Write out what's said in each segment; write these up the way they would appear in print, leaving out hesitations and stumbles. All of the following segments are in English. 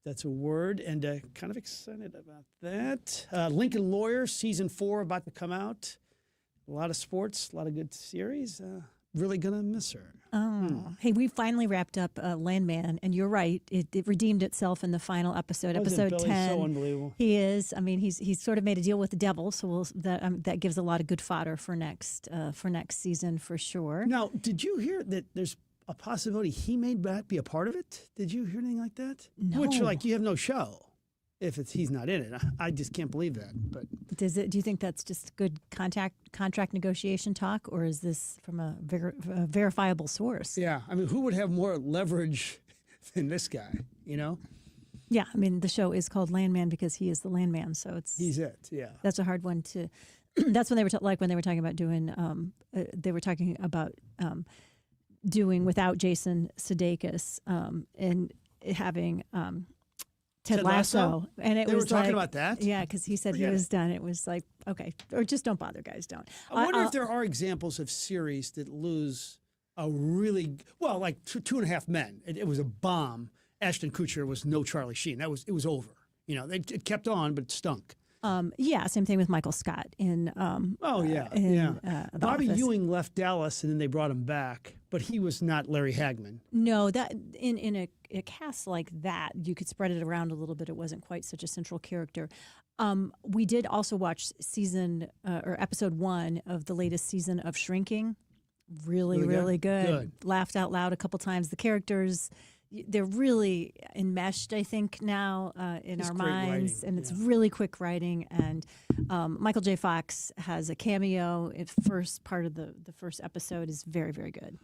that's a word, and kind of excited about that. Lincoln Lawyer, season 4 about to come out. A lot of sports, a lot of good series. Really going to miss her. Oh, hey, we finally wrapped up Landman, and you're right. It redeemed itself in the final episode, episode Billy's 10. So unbelievable. He is. I mean, he's sort of made a deal with the devil, so that gives a lot of good fodder for next season for sure. Now, did you hear that there's a possibility he may not be a part of it? Did you hear anything like that? No. Which, like, you have no show if he's not in it. I just can't believe that. But Do you think that's just good contract negotiation talk, or is this from a verifiable source? yeah, I mean, who would have more leverage than this guy? You know, Yeah, I mean, the show is called Landman because he is the landman, so he's it. Yeah. that's a hard one to. That's when they were when they were talking about doing. They were talking about doing without Jason Sudeikis and having. Ted Lasso, and they were talking about that. Yeah, because he said he was done. It was like, okay, or just don't bother, guys, don't. I wonder if there are examples of series that lose a really like Two and a Half Men. It was a bomb. Ashton Kutcher was no Charlie Sheen. It was over. You know, it kept on, but it stunk. Yeah, same thing with Michael Scott in. Bobby Office. Ewing left Dallas, and then they brought him back, but he was not Larry Hagman. No, that in a cast like that, you could spread it around a little bit. It wasn't quite such a central character. We did also watch episode 1 of the latest season of Shrinking. Really good. Laughed out loud a couple times. The characters, they're really enmeshed, I think, now in our minds, and it's really quick writing. And Michael J. Fox has a cameo. First part of the first episode is very, very good.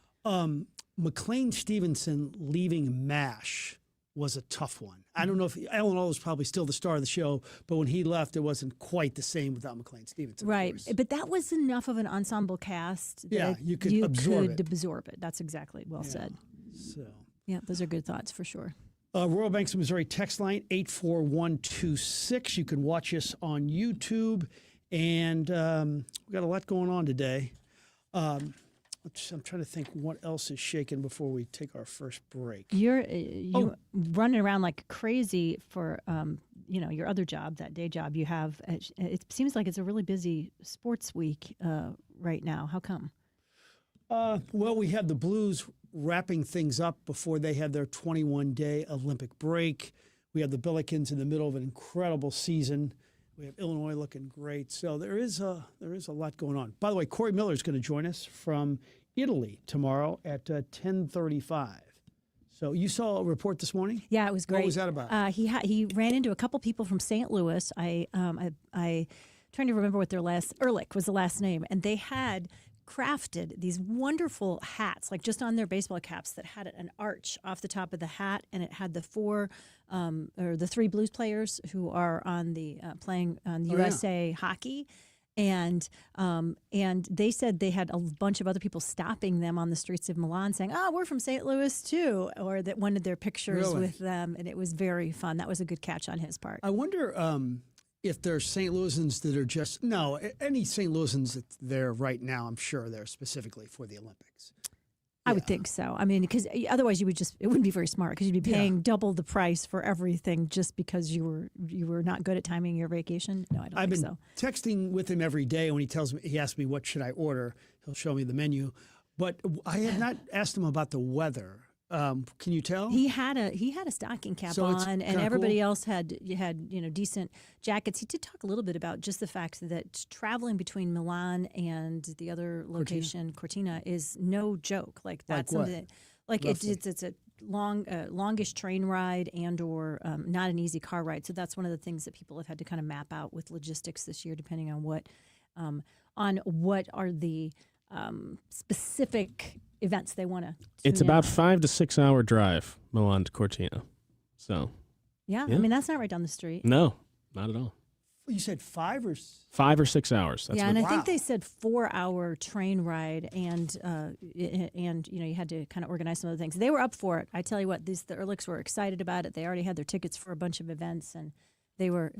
McLean Stevenson leaving MASH was a tough one. I don't know if Alan Alda was probably still the star of the show, but when he left, it wasn't quite the same without McLean Stevenson. Right, but that was enough of an ensemble cast that you could absorb it. That's exactly well said. So. Yeah, those are good thoughts for sure. Royal Banks of Missouri text line 84126. You can watch us on YouTube, and we've got a lot going on today. I'm trying to think what else is shaking before we take our first break. You're running around like crazy for your other job, that day job you have. It seems like it's a really busy sports week right now. How come? Well, we have the Blues wrapping things up before they have their 21-day Olympic break. We have the Billikens in the middle of an incredible season. We have Illinois looking great. So there is a lot going on. By the way, Corey Miller is going to join us from Italy tomorrow at 10:35. So you saw a report this morning? Yeah, it was great. What was that about? He ran into a couple people from St. Louis. I trying to remember what Ehrlich was the last name, and they had crafted these wonderful hats, like just on their baseball caps, that had an arch off the top of the hat, and it had the three Blues players who are on the playing on USA hockey, and they said they had a bunch of other people stopping them on the streets of Milan, saying, "Oh, we're from St. Louis too," or that wanted their pictures with them, and it was very fun. That was a good catch on his part. I wonder. If there's St. Louisans that are any St. Louisans that's there right now, I'm sure they're specifically for the Olympics. I would think so. I mean, because otherwise it wouldn't be very smart, because you'd be paying double the price for everything just because you were not good at timing your vacation. No, I don't think so. I've been texting with him every day. When he asks me what should I order, he'll show me the menu. But I have not asked him about the weather. Can you tell? He had a stocking cap on, and everybody else had decent jackets. He did talk a little bit about just the fact that traveling between Milan and the other location, Cortina, is no joke. Like that's something it's a longish train ride or not an easy car ride. So that's one of the things that people have had to kind of map out with logistics this year, depending on what are the specific events they want to. It's about 5 to 6 hour drive, Milan to Cortina. So, yeah, I mean, that's not right down the street. No, not at all. You said 5 or 6 hours. That's I think they said 4-hour train ride, and you had to kind of organize some of the things. They were up for it. I tell you what, the Ehrlichs were excited about it. They already had their tickets for a bunch of events, and they were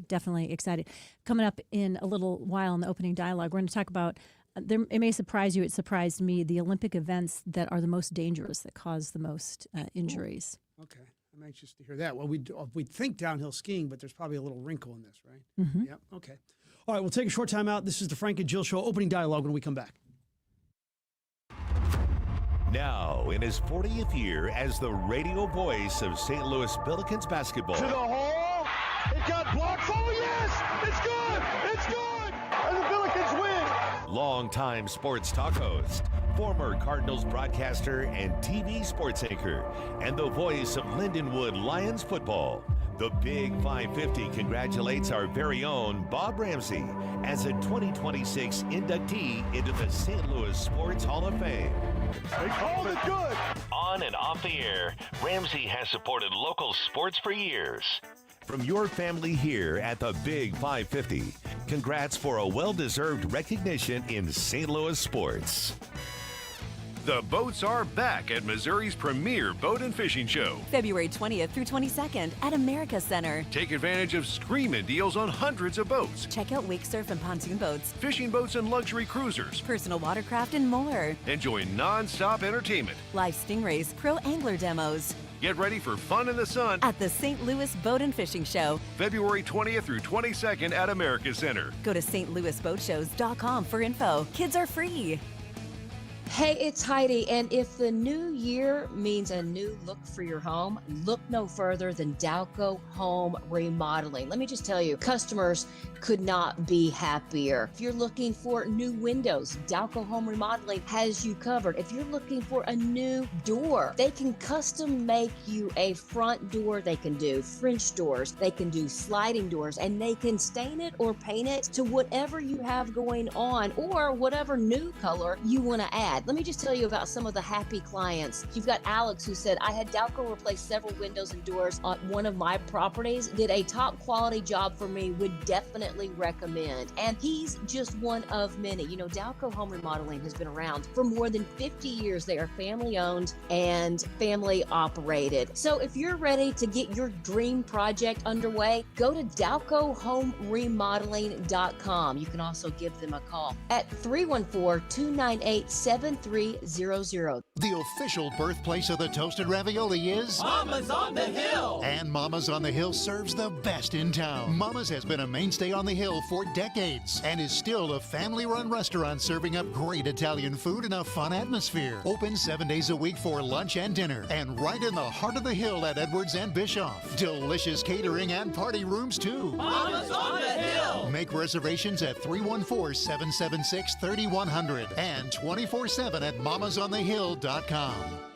definitely excited. Coming up in a little while in the opening dialogue, we're going to talk about. It may surprise you. It surprised me. The Olympic events that are the most dangerous, that cause the most injuries. Okay, I I'm anxious to hear that. Well, we'd think downhill skiing, but there's probably a little wrinkle in this, right? Mm-hmm. Yeah. Okay. All right. We'll take a short time out. This is the Frank and Jill Show opening dialogue when we come back. Now, in his 40th year as the radio voice of St. Louis Billikens basketball. To the hole. It got blocked. Oh, yes! It's good! It's good! And the Billikens win! Longtime sports talk host, former Cardinals broadcaster and TV sports anchor, and the voice of Lindenwood Lions football. The Big 550 congratulates our very own Bob Ramsey as a 2026 inductee into the St. Louis Sports Hall of Fame. They called it good! On and off the air, Ramsey has supported local sports for years. From your family here at the Big 550, congrats for a well-deserved recognition in St. Louis sports. The boats are back at Missouri's premier boat and fishing show. February 20th through 22nd at America Center. Take advantage of screaming deals on hundreds of boats, Check out wake surf and pontoon boats, fishing boats and luxury cruisers. personal watercraft, and more. Enjoy non-stop entertainment. Live stingrays, pro angler demos. Get ready for fun in the sun. At the St. Louis Boat and Fishing Show. February 20th through 22nd at America Center. Go to stlouisboatshows.com for info. Kids are free. Hey, it's Heidi, and if the new year means a new look for your home, look no further than Dalco Home Remodeling. Let me just tell you, customers could not be happier. If you're looking for new windows, Dalco Home Remodeling has you covered. If you're looking for a new door, they can custom make you a front door. They can do French doors, they can do sliding doors, and they can stain it or paint it to whatever you have going on or whatever new color you want to add. Let me just tell you about some of the happy clients. You've got Alex, who said, I had Dalco replace several windows and doors on one of my properties, did a top quality job for me, would definitely recommend. And he's just one of many. You know, Dalco Home Remodeling has been around for more than 50 years. They are family owned and family operated. So if you're ready to get your dream project underway, go to DalcoHomeRemodeling.com. You can also give them a call at 314-298-7300. The official birthplace of the toasted ravioli is Mama's on the Hill. And Mama's on the Hill serves the best in town. Mama's has been a mainstay on the Hill for decades and is still a family-run restaurant serving up great Italian food in a fun atmosphere. Open 7 days a week for lunch and dinner, and right in the heart of the Hill at Edwards and Bischoff. Delicious catering and party rooms too. Mama's on the Hill. Make reservations at 314-776-3100 and 24/7 at mamasonthehill.com.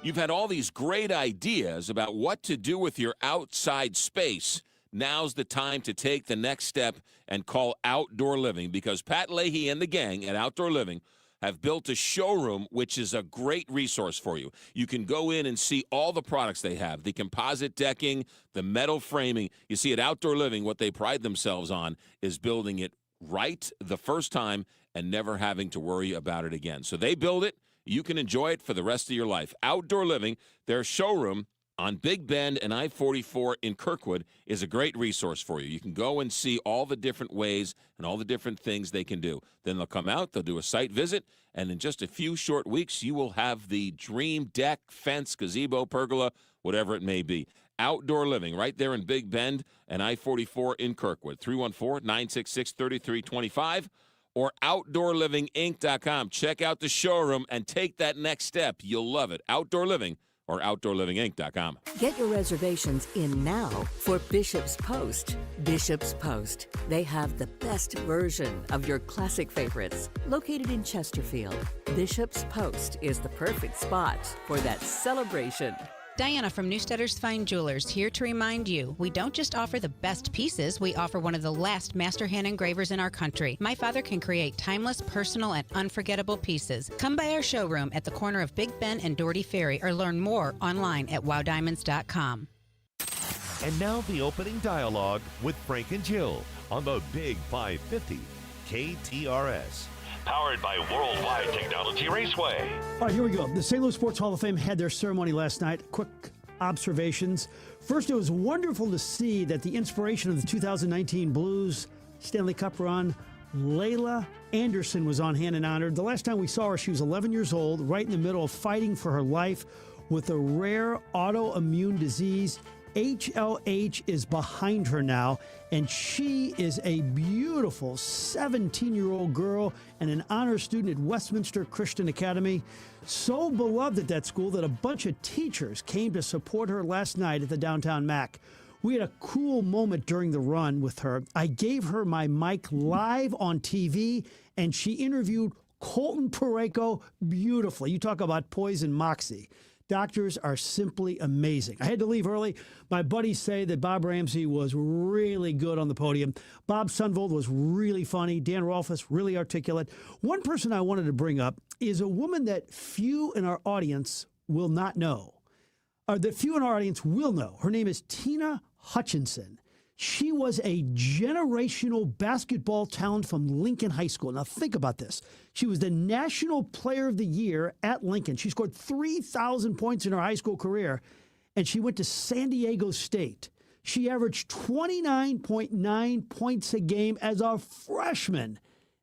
You've had all these great ideas about what to do with your outside space. Now's the time to take the next step and call Outdoor Living, because Pat Leahy and the gang at Outdoor Living have built a showroom which is a great resource for you. You can go in and see all the products they have, the composite decking, the metal framing. You see, at Outdoor Living, what they pride themselves on is building it right the first time and never having to worry about it again. So they build it. You can enjoy it for the rest of your life. Outdoor Living, their showroom on Big Bend and I-44 in Kirkwood, is a great resource for you. You can go and see all the different ways and all the different things they can do. Then they'll come out, they'll do a site visit, and in just a few short weeks, you will have the dream deck, fence, gazebo, pergola, whatever it may be. Outdoor Living, right there in Big Bend and I-44 in Kirkwood. 314-966-3325 or OutdoorLivingInc.com. Check out the showroom and take that next step. You'll love it. Outdoor Living or OutdoorLivingInc.com. Get your reservations in now for Bishop's Post. Bishop's Post. They have the best version of your classic favorites. Located in Chesterfield, Bishop's Post is the perfect spot for that celebration. Diana from Newstetter's Fine Jewelers here to remind you, we don't just offer the best pieces, we offer one of the last master hand engravers in our country. My father can create timeless, personal, and unforgettable pieces. Come by our showroom at the corner of Big Ben and Doherty Ferry or learn more online at wowdiamonds.com. And now the opening dialogue with Frank and Jill on the Big 550 KTRS. Powered by Worldwide Technology Raceway. All right, here we go. The St. Louis Sports Hall of Fame had their ceremony last night. Quick observations. First, it was wonderful to see that the inspiration of the 2019 Blues Stanley Cup run, Layla Anderson, was on hand and honored. The last time we saw her, she was 11 years old, right in the middle of fighting for her life with a rare autoimmune disease. HLH is behind her now, and she is a beautiful 17-year-old girl and an honor student at Westminster Christian Academy. So beloved at that school that a bunch of teachers came to support her last night at the downtown Mac. We had a cool moment during the run with her. I gave her my mic live on TV, and she interviewed Colton Parayko beautifully. You talk about poise and moxie. Doctors are simply amazing. I had to leave early. My buddies say that Bob Ramsey was really good on the podium. Bob Sundvold was really funny. Dan Rolfus, really articulate. One person I wanted to bring up is a woman that few in our audience will not know, or that few in our audience will know. Her name is Tina Hutchinson. She was a generational basketball talent from Lincoln High School. Now think about this. She was the National Player of the Year at Lincoln. She scored 3,000 points in her high school career, and she went to San Diego State. She averaged 29.9 points a game as a freshman,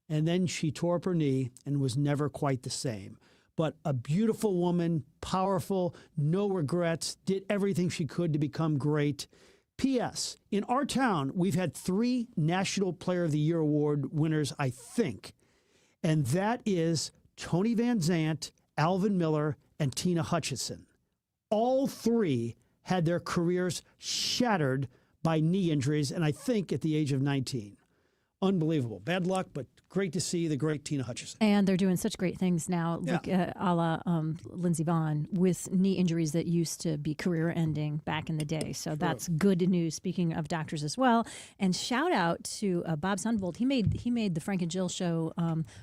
and then she tore up her knee and was never quite the same. But a beautiful woman, powerful, no regrets, did everything she could to become great. P.S. In our town, we've had 3 National Player of the Year award winners, I think. And that is Tony Van Zandt, Alvin Miller, and Tina Hutchinson. All 3 had their careers shattered by knee injuries, and I think at the age of 19. Unbelievable. Bad luck, but great to see the great Tina Hutchinson. And they're doing such great things now, like a la Lindsey Vonn, with knee injuries that used to be career-ending back in the day. So that's good news, speaking of doctors as well. And shout out to Bob Sundvold. He made the Frank and Jill show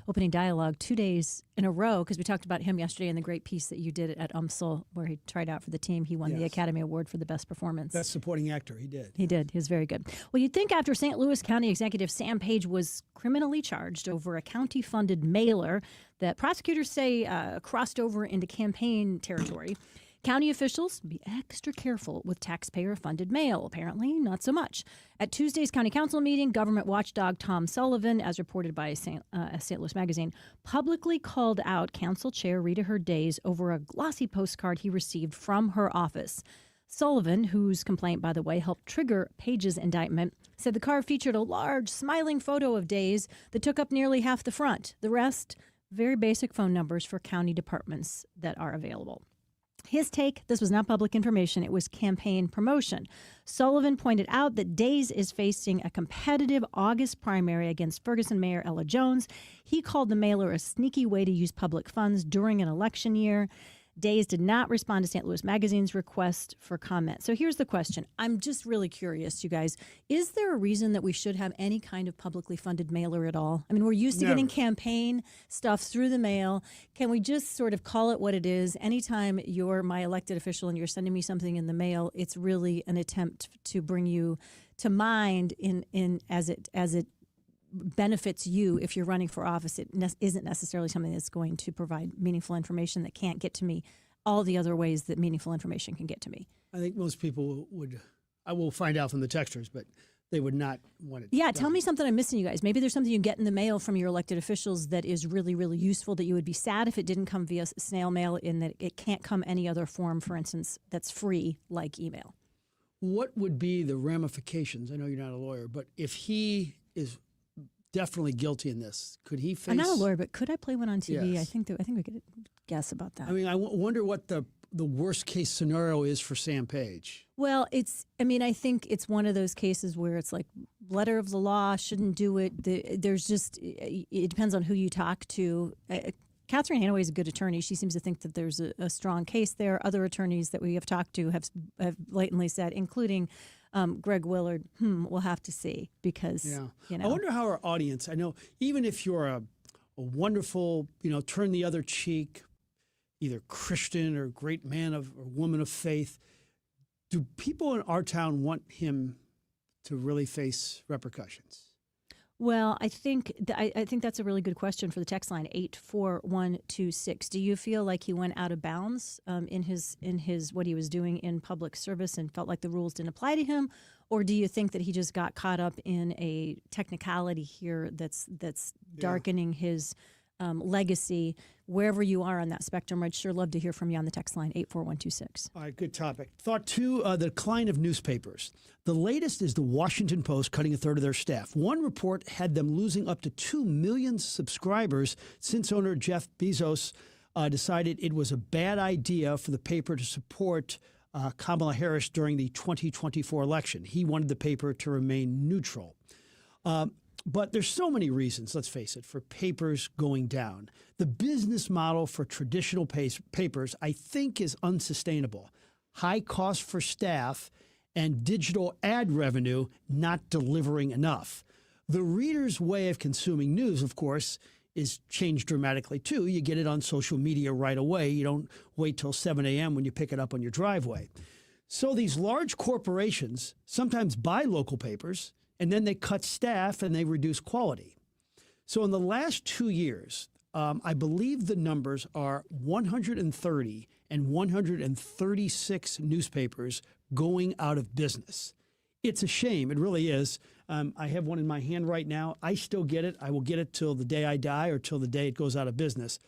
opening dialogue 2 days in a row, because we talked about him yesterday in the great piece that you did at UMSL, where he tried out for the team. He won the Academy Award for the best performance. Best supporting actor, he did. He did. He was very good. Well, you'd think after St. Louis County Executive Sam Page was criminally charged over a county-funded mailer that prosecutors say crossed over into campaign territory, county officials be extra careful with taxpayer-funded mail. Apparently, not so much. At Tuesday's county council meeting, government watchdog Tom Sullivan, as reported by St. Louis Magazine, publicly called out council chair Rita Herdays over a glossy postcard he received from her office. Sullivan, whose complaint, by the way, helped trigger Page's indictment, said the card featured a large, smiling photo of Days that took up nearly half the front. The rest, very basic phone numbers for county departments that are available. His take, this was not public information, it was campaign promotion. Sullivan pointed out that Days is facing a competitive August primary against Ferguson Mayor Ella Jones. He called the mailer a sneaky way to use public funds during an election year. Days did not respond to St. Louis Magazine's request for comment. So here's the question. I'm just really curious, you guys. Is there a reason that we should have any kind of publicly funded mailer at all? I mean, we're used to getting campaign stuff through the mail. Can we just sort of call it what it is? Anytime you're my elected official and you're sending me something in the mail, it's really an attempt to bring you to mind in as it benefits you if you're running for office. It isn't necessarily something that's going to provide meaningful information that can't get to me all the other ways that meaningful information can get to me. I think most people would, I will find out from the texters, but they would not want it. Yeah, tell me something I'm missing, you guys. Maybe there's something you get in the mail from your elected officials that is really, really useful, that you would be sad if it didn't come via snail mail, in that it can't come any other form, for instance, that's free, like email. What would be the ramifications? I know you're not a lawyer, but if he is definitely guilty in this, could he face? I'm not a lawyer, but could I play one on TV? Yes. I think we could guess about that. I mean, I wonder what the worst case scenario is for Sam Page. Well, I think it's one of those cases where it's like letter of the law, shouldn't do it. There's just, it depends on who you talk to. Catherine Hanaway is a good attorney. She seems to think that there's a strong case there. Other attorneys that we have talked to have blatantly said, including Greg Willard, we'll have to see, because, you know. I wonder how our audience, I know even if you're a wonderful, turn the other cheek, either Christian or great man or woman of faith, do people in our town want him to really face repercussions? Well, I think that's a really good question for the text line 84126. Do you feel like he went out of bounds in his what he was doing in public service and felt like the rules didn't apply to him, or do you think that he just got caught up in a technicality here that's darkening his legacy, wherever you are on that spectrum. I'd sure love to hear from you on the text line, 84126. All right, good topic. Thought two, the decline of newspapers. The latest is the Washington Post cutting a third of their staff. One report had them losing up to 2 million subscribers since owner Jeff Bezos decided it was a bad idea for the paper to support Kamala Harris during the 2024 election. He wanted the paper to remain neutral. But there's so many reasons, let's face it, for papers going down. The business model for traditional papers, I think, is unsustainable. High cost for staff and digital ad revenue not delivering enough. The reader's way of consuming news, of course, is changed dramatically too. You get it on social media right away. You don't wait till 7 a.m. when you pick it up on your driveway. So these large corporations sometimes buy local papers, and then they cut staff and they reduce quality. So in the last 2 years, I believe the numbers are 130 and 136 newspapers going out of business. It's a shame. It really is. I have one in my hand right now. I still get it. I will get it till the day I die or till the day it goes out of business,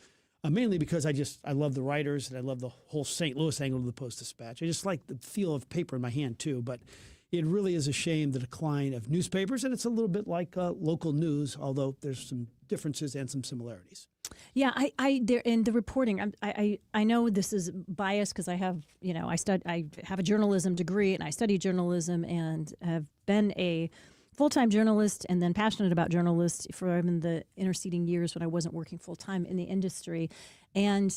mainly because I love the writers and I love the whole St. Louis angle of the Post-Dispatch. I just like the feel of paper in my hand too, but it really is a shame, the decline of newspapers, and it's a little bit like local news, although there's some differences and some similarities. Yeah, I there in the reporting, I know this is biased because I have, I have a journalism degree and I study journalism and have been a full-time journalist and then passionate about journalists for even the interceding years when I wasn't working full-time in the industry. And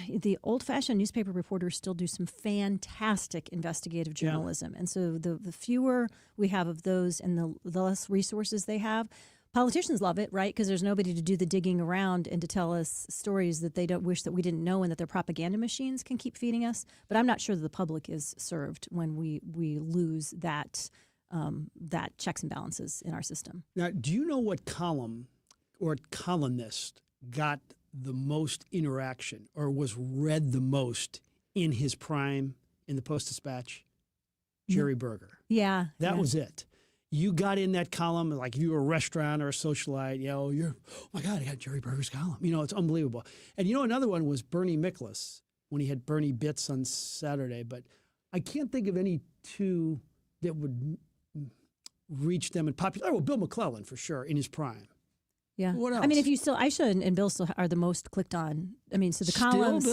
the old-fashioned newspaper reporters still do some fantastic investigative journalism. Yeah. And so the fewer we have of those and the less resources they have, politicians love it, right? Because there's nobody to do the digging around and to tell us stories that they don't wish that we didn't know and that their propaganda machines can keep feeding us. But I'm not sure that the public is served when we lose that checks and balances in our system. Now, do you know what column or columnist got the most interaction or was read the most in his prime in the Post-Dispatch? Jerry Berger. Yeah. That was it. You got in that column, like if you were a restaurant or a socialite, oh my God, I got Jerry Berger's column. It's unbelievable. And another one was Bernie Miklasz when he had Bernie Bits on Saturday. But I can't think of any two that would reach them in popularity. Well, Bill McClellan for sure in his prime. Yeah. What else? I mean, if you still, Aisha and Bill still are the most clicked on. I mean, so the columns,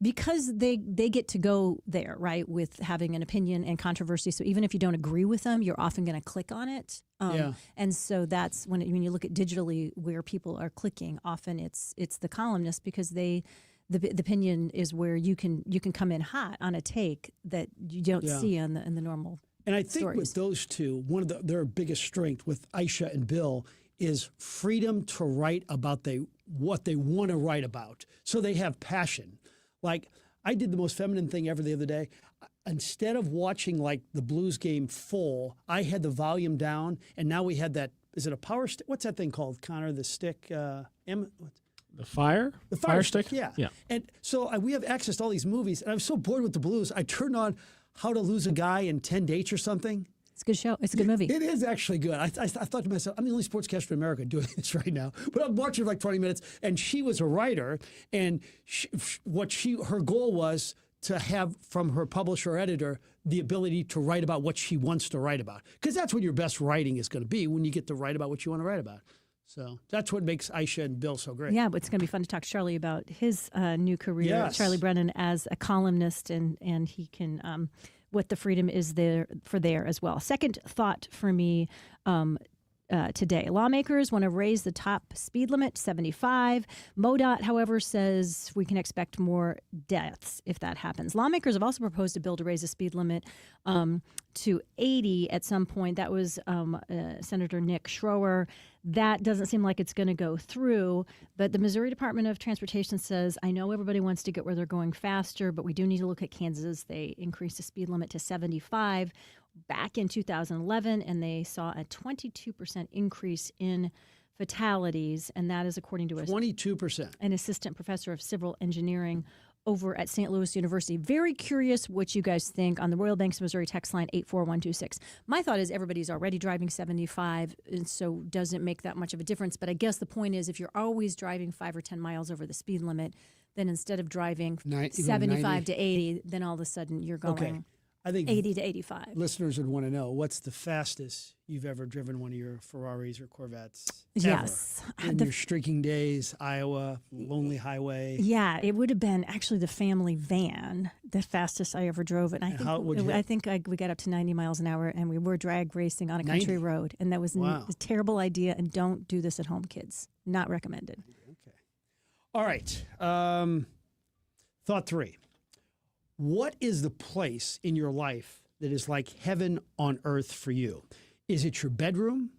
because they get to go there, right, with having an opinion and controversy. So even if you don't agree with them, you're often going to click on it. And so that's when you look at digitally where people are clicking. Often it's the columnist because the opinion is where you can come in hot on a take that you don't see in the normal. And I think stories. with those two, one of their biggest strength with Aisha and Bill is freedom to write about what they want to write about. So they have passion. Like I did the most feminine thing ever the other day. Instead of watching like the Blues game full, I had the volume down, and now we had that. Is it a power stick? What's that thing called, Connor? The stick? The fire? The fire stick? Yeah. Yeah. And so we have access to all these movies, and I was so bored with the Blues, I turned on How to Lose a Guy in 10 Dates or something. It's a good show. It's a good movie. It is actually good. I thought to myself, I'm the only sportscaster in America doing this right now. But I'm watching for like 20 minutes, and she was a writer, and her goal was to have from her publisher or editor the ability to write about what she wants to write about. Because that's when your best writing is going to be, when you get to write about what you want to write about. So that's what makes Aisha and Bill so great. Yeah, but it's going to be fun to talk to Charlie about his new career. Yes. Charlie Brennan as a columnist, and he can what the freedom is there as well. Second thought for me today. Lawmakers want to raise the top speed limit to 75. MoDOT, however, says we can expect more deaths if that happens. Lawmakers have also proposed a bill to raise the speed limit to 80 at some point. That was Senator Nick Schroer. That doesn't seem like it's going to go through, but the Missouri Department of Transportation says, I know everybody wants to get where they're going faster, but we do need to look at Kansas. They increased the speed limit to 75 back in 2011, and they saw a 22% increase in fatalities, and that is according to 22%. An assistant professor of civil engineering over at St. Louis University. Very curious what you guys think on the Royal Banks, Missouri text line 84126. My thought is everybody's already driving 75, and so doesn't make that much of a difference. But I guess the point is if you're always driving 5 or 10 miles over the speed limit, then instead of driving 75 to 80, then all of a sudden you're going I think 80 to 85. Listeners would want to know, what's the fastest you've ever driven one of your Ferraris or Corvettes? Yes. Ever? In your streaking days, Iowa, lonely highway. Yeah, it would have been actually the family van, the fastest I ever drove. And I think we got up to 90 miles an hour, and we were drag racing on a country road. And that was a terrible idea. And don't do this at home, kids. Not recommended. Okay. All right. Thought 3. What is the place in your life that is like heaven on earth for you? Is it your bedroom?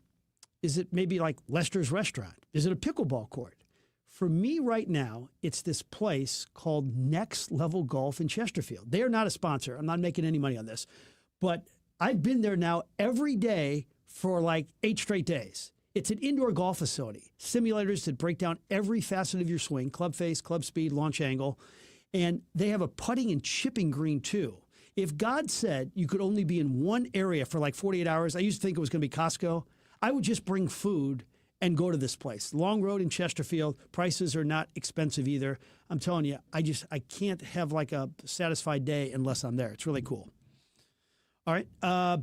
Is it maybe like Lester's restaurant? Is it a pickleball court? For me right now, it's this place called Next Level Golf in Chesterfield. They are not a sponsor. I'm not making any money on this. But I've been there now every day for like 8 straight days. It's an indoor golf facility. Simulators that break down every facet of your swing, club face, club speed, launch angle. And they have a putting and chipping green, too. If God said you could only be in one area for like 48 hours, I used to think it was going to be Costco, I would just bring food and go to this place. Long Road in Chesterfield. Prices are not expensive either. I'm telling you, I can't have like a satisfied day unless I'm there. It's really cool. All right.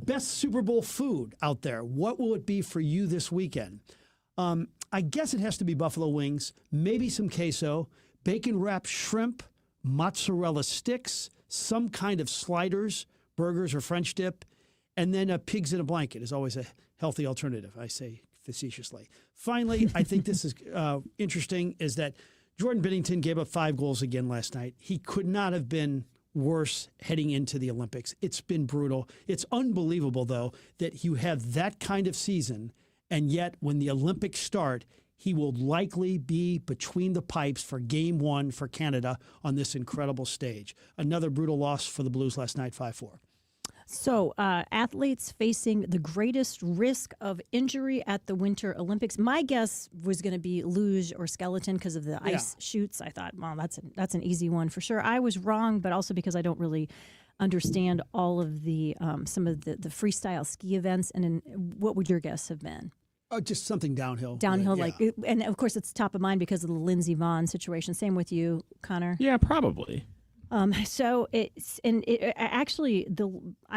Best Super Bowl food out there. What will it be for you this weekend? I guess it has to be buffalo wings, maybe some queso, bacon-wrapped shrimp, mozzarella sticks, some kind of sliders, burgers or French dip, and then pigs in a blanket is always a healthy alternative, I say facetiously. Finally, I think this is interesting, is that Jordan Binnington gave up 5 goals again last night. He could not have been worse heading into the Olympics. It's been brutal. It's unbelievable, though, that you have that kind of season, and yet when the Olympics start, he will likely be between the pipes for Game 1 for Canada on this incredible stage. Another brutal loss for the Blues last night, 5-4. So athletes facing the greatest risk of injury at the Winter Olympics. My guess was going to be luge or skeleton because of the ice chutes. I thought, well, that's an easy one for sure. I was wrong, but also because I don't really understand all of the some of the freestyle ski events. And what would your guess have been? Just something downhill. Downhill, and of course it's top of mind because of the Lindsey Vonn situation. Same with you, Connor. Yeah, probably. So I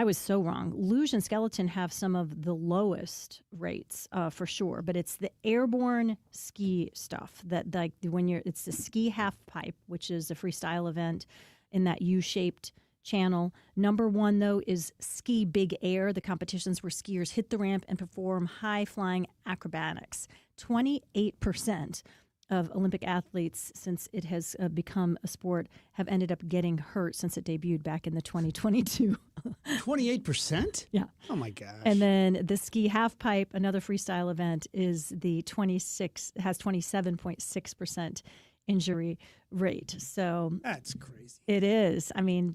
was so wrong. Luge and skeleton have some of the lowest rates for sure, but it's the airborne ski stuff that it's the ski half pipe, which is a freestyle event in that U-shaped channel. Number 1, though, is ski big air, the competitions where skiers hit the ramp and perform high-flying acrobatics. 28% of Olympic athletes, since it has become a sport, have ended up getting hurt since it debuted back in the 2022. 28%? Yeah. Oh, my gosh. And then the ski half pipe, another freestyle event, has 27.6% injury rate. So that's crazy. It is. I mean,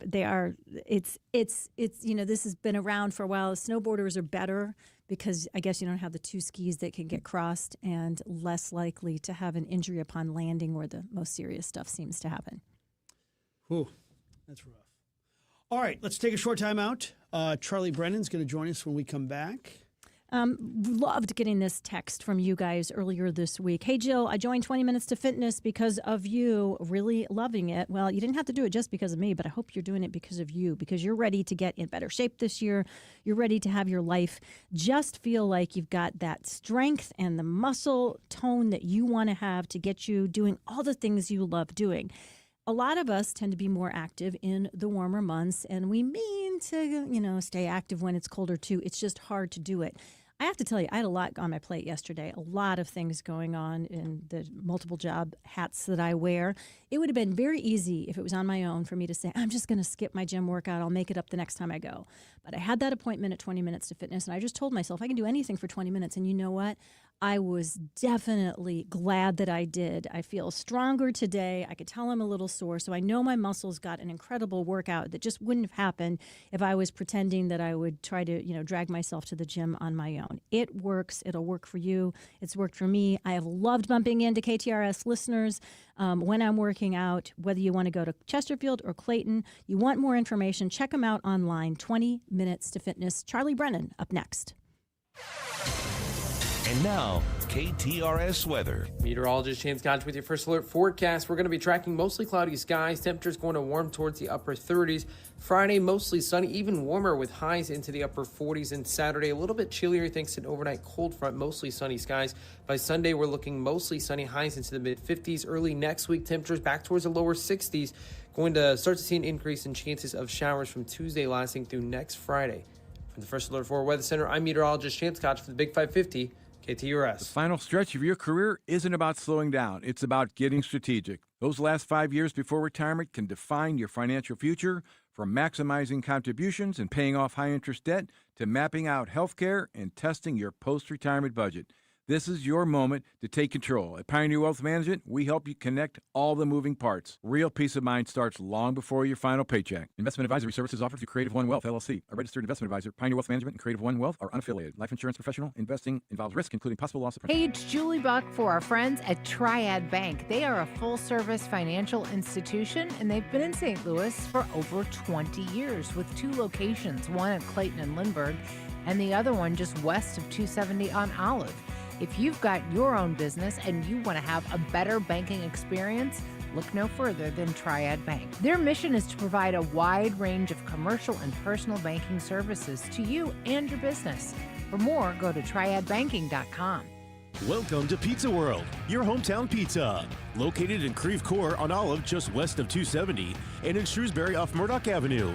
it's this has been around for a while. Snowboarders are better because I guess you don't have the 2 skis that can get crossed and less likely to have an injury upon landing where the most serious stuff seems to happen. Whew, that's rough. All right, let's take a short time out. Charlie Brennan's going to join us when we come back. Loved getting this text from you guys earlier this week. Hey, Jill, I joined 20 Minutes to Fitness because of you. Really loving it. Well, you didn't have to do it just because of me, but I hope you're doing it because of you, because you're ready to get in better shape this year. You're ready to have your life just feel like you've got that strength and the muscle tone that you want to have to get you doing all the things you love doing. A lot of us tend to be more active in the warmer months, and we mean to, stay active when it's colder too. It's just hard to do it. I have to tell you, I had a lot on my plate yesterday, a lot of things going on in the multiple job hats that I wear. It would have been very easy if it was on my own for me to say, I'm just going to skip my gym workout. I'll make it up the next time I go. But I had that appointment at 20 Minutes to Fitness, and I just told myself I can do anything for 20 minutes. And you know what? I was definitely glad that I did. I feel stronger today. I could tell I'm a little sore. So I know my muscles got an incredible workout that just wouldn't have happened if I was pretending that I would try to, drag myself to the gym on my own. It works. It'll work for you. It's worked for me. I have loved bumping into KTRS listeners when I'm working out, whether you want to go to Chesterfield or Clayton. You want more information, check them out online. 20 Minutes to Fitness. Charlie Brennan up next. And now, KTRS weather. Meteorologist James Godge with your first alert forecast. We're going to be tracking mostly cloudy skies. Temperatures going to warm towards the upper 30s. Friday, mostly sunny, even warmer with highs into the upper 40s. And Saturday, a little bit chillier thanks to an overnight cold front, mostly sunny skies. By Sunday, we're looking mostly sunny, highs into the mid-50s. Early next week, temperatures back towards the lower 60s. Going to start to see an increase in chances of showers from Tuesday lasting through next Friday. From the First Alert 4 Weather Center, I'm meteorologist James Godge for the Big 550. KTRS. The final stretch of your career isn't about slowing down. It's about getting strategic. Those last 5 years before retirement can define your financial future, from maximizing contributions and paying off high-interest debt to mapping out health care and testing your post-retirement budget. This is your moment to take control. At Pioneer Wealth Management, we help you connect all the moving parts. Real peace of mind starts long before your final paycheck. Investment advisory services offered through Creative One Wealth, LLC, a registered investment advisor. Pioneer Wealth Management and Creative One Wealth are unaffiliated. Life insurance professional. Investing involves risk, including possible loss of principal. Hey, it's Julie Buck for our friends at Triad Bank. They are a full-service financial institution, and they've been in St. Louis for over 20 years with 2 locations, one at Clayton and Lindbergh, and the other one just west of 270 on Olive. If you've got your own business and you want to have a better banking experience, look no further than Triad Bank. Their mission is to provide a wide range of commercial and personal banking services to you and your business. For more, go to triadbanking.com. Welcome to Pizza World, your hometown pizza. Located in Creve Coeur on Olive, just west of 270, and in Shrewsbury off Murdoch Avenue.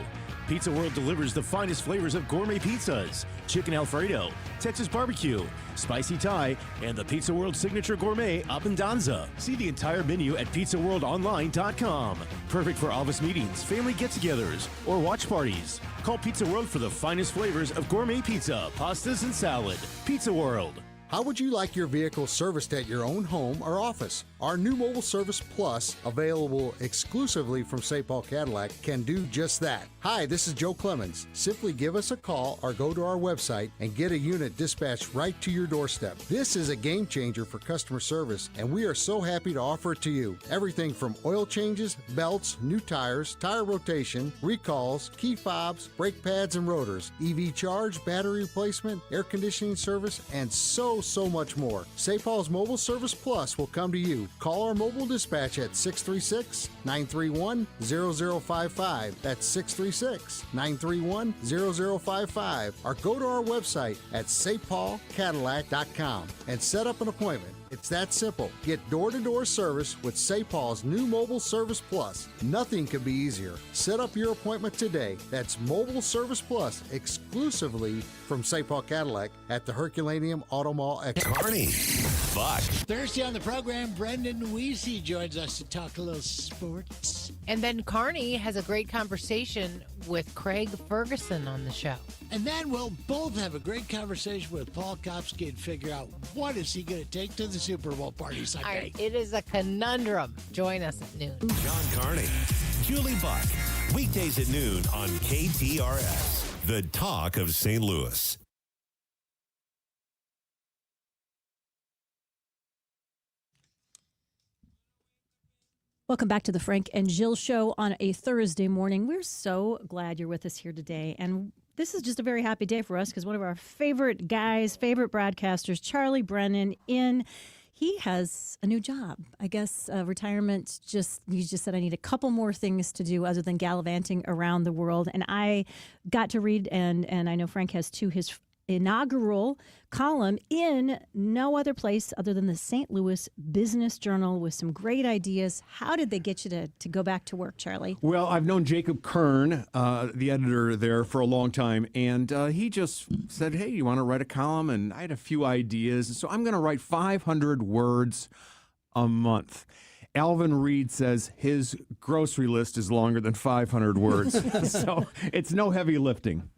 Pizza World delivers the finest flavors of gourmet pizzas, chicken Alfredo, Texas barbecue, spicy Thai, and the Pizza World signature gourmet Apandanza. See the entire menu at pizzaworldonline.com. Perfect for office meetings, family get-togethers, or watch parties. Call Pizza World for the finest flavors of gourmet pizza, pastas, and salad. Pizza World. How would you like your vehicle serviced at your own home or office? Our new Mobile Service Plus, available exclusively from St. Paul Cadillac, can do just that. Hi, this is Joe Clemens. Simply give us a call or go to our website and get a unit dispatched right to your doorstep. This is a game changer for customer service, and we are so happy to offer it to you. Everything from oil changes, belts, new tires, tire rotation, recalls, key fobs, brake pads and rotors, EV charge, battery replacement, air conditioning service, and so much more. St. Paul's Mobile Service Plus will come to you. Call our mobile dispatch at 636-931-0055. That's 636-931-0055. Or go to our website at stpaulcadillac.com and set up an appointment. It's that simple. Get door-to-door service with St. Paul's new Mobile Service Plus. Nothing could be easier. Set up your appointment today. That's Mobile Service Plus, exclusively from St. Paul Cadillac at the Herculaneum Auto Mall Expo. Carney, Buck. Thursday on the program, Brendan Weesey joins us to talk a little sports. And then Carney has a great conversation with Craig Ferguson on the show. And then we'll both have a great conversation with Paul Kopsky and figure out what is he going to take to the Super Bowl party Sunday. All right, it is a conundrum. Join us at noon. John Carney, Julie Buck. Weekdays at noon on KTRS, the talk of St. Louis. Welcome back to the Frank and Jill Show on a Thursday morning. We're so glad you're with us here today. And this is just a very happy day for us because one of our favorite guys, favorite broadcasters, Charlie Brennan, he has a new job. I guess retirement he just said, I need a couple more things to do other than gallivanting around the world. And I got to read, and I know Frank has too, his inaugural column in no other place other than the St. Louis Business Journal with some great ideas. How did they get you to go back to work, Charlie? Well, I've known Jacob Kern, the editor there, for a long time, and he just said, hey, you want to write a column? And I had a few ideas, so I'm going to write 500 words a month. Alvin Reed says his grocery list is longer than 500 words, so it's no heavy lifting.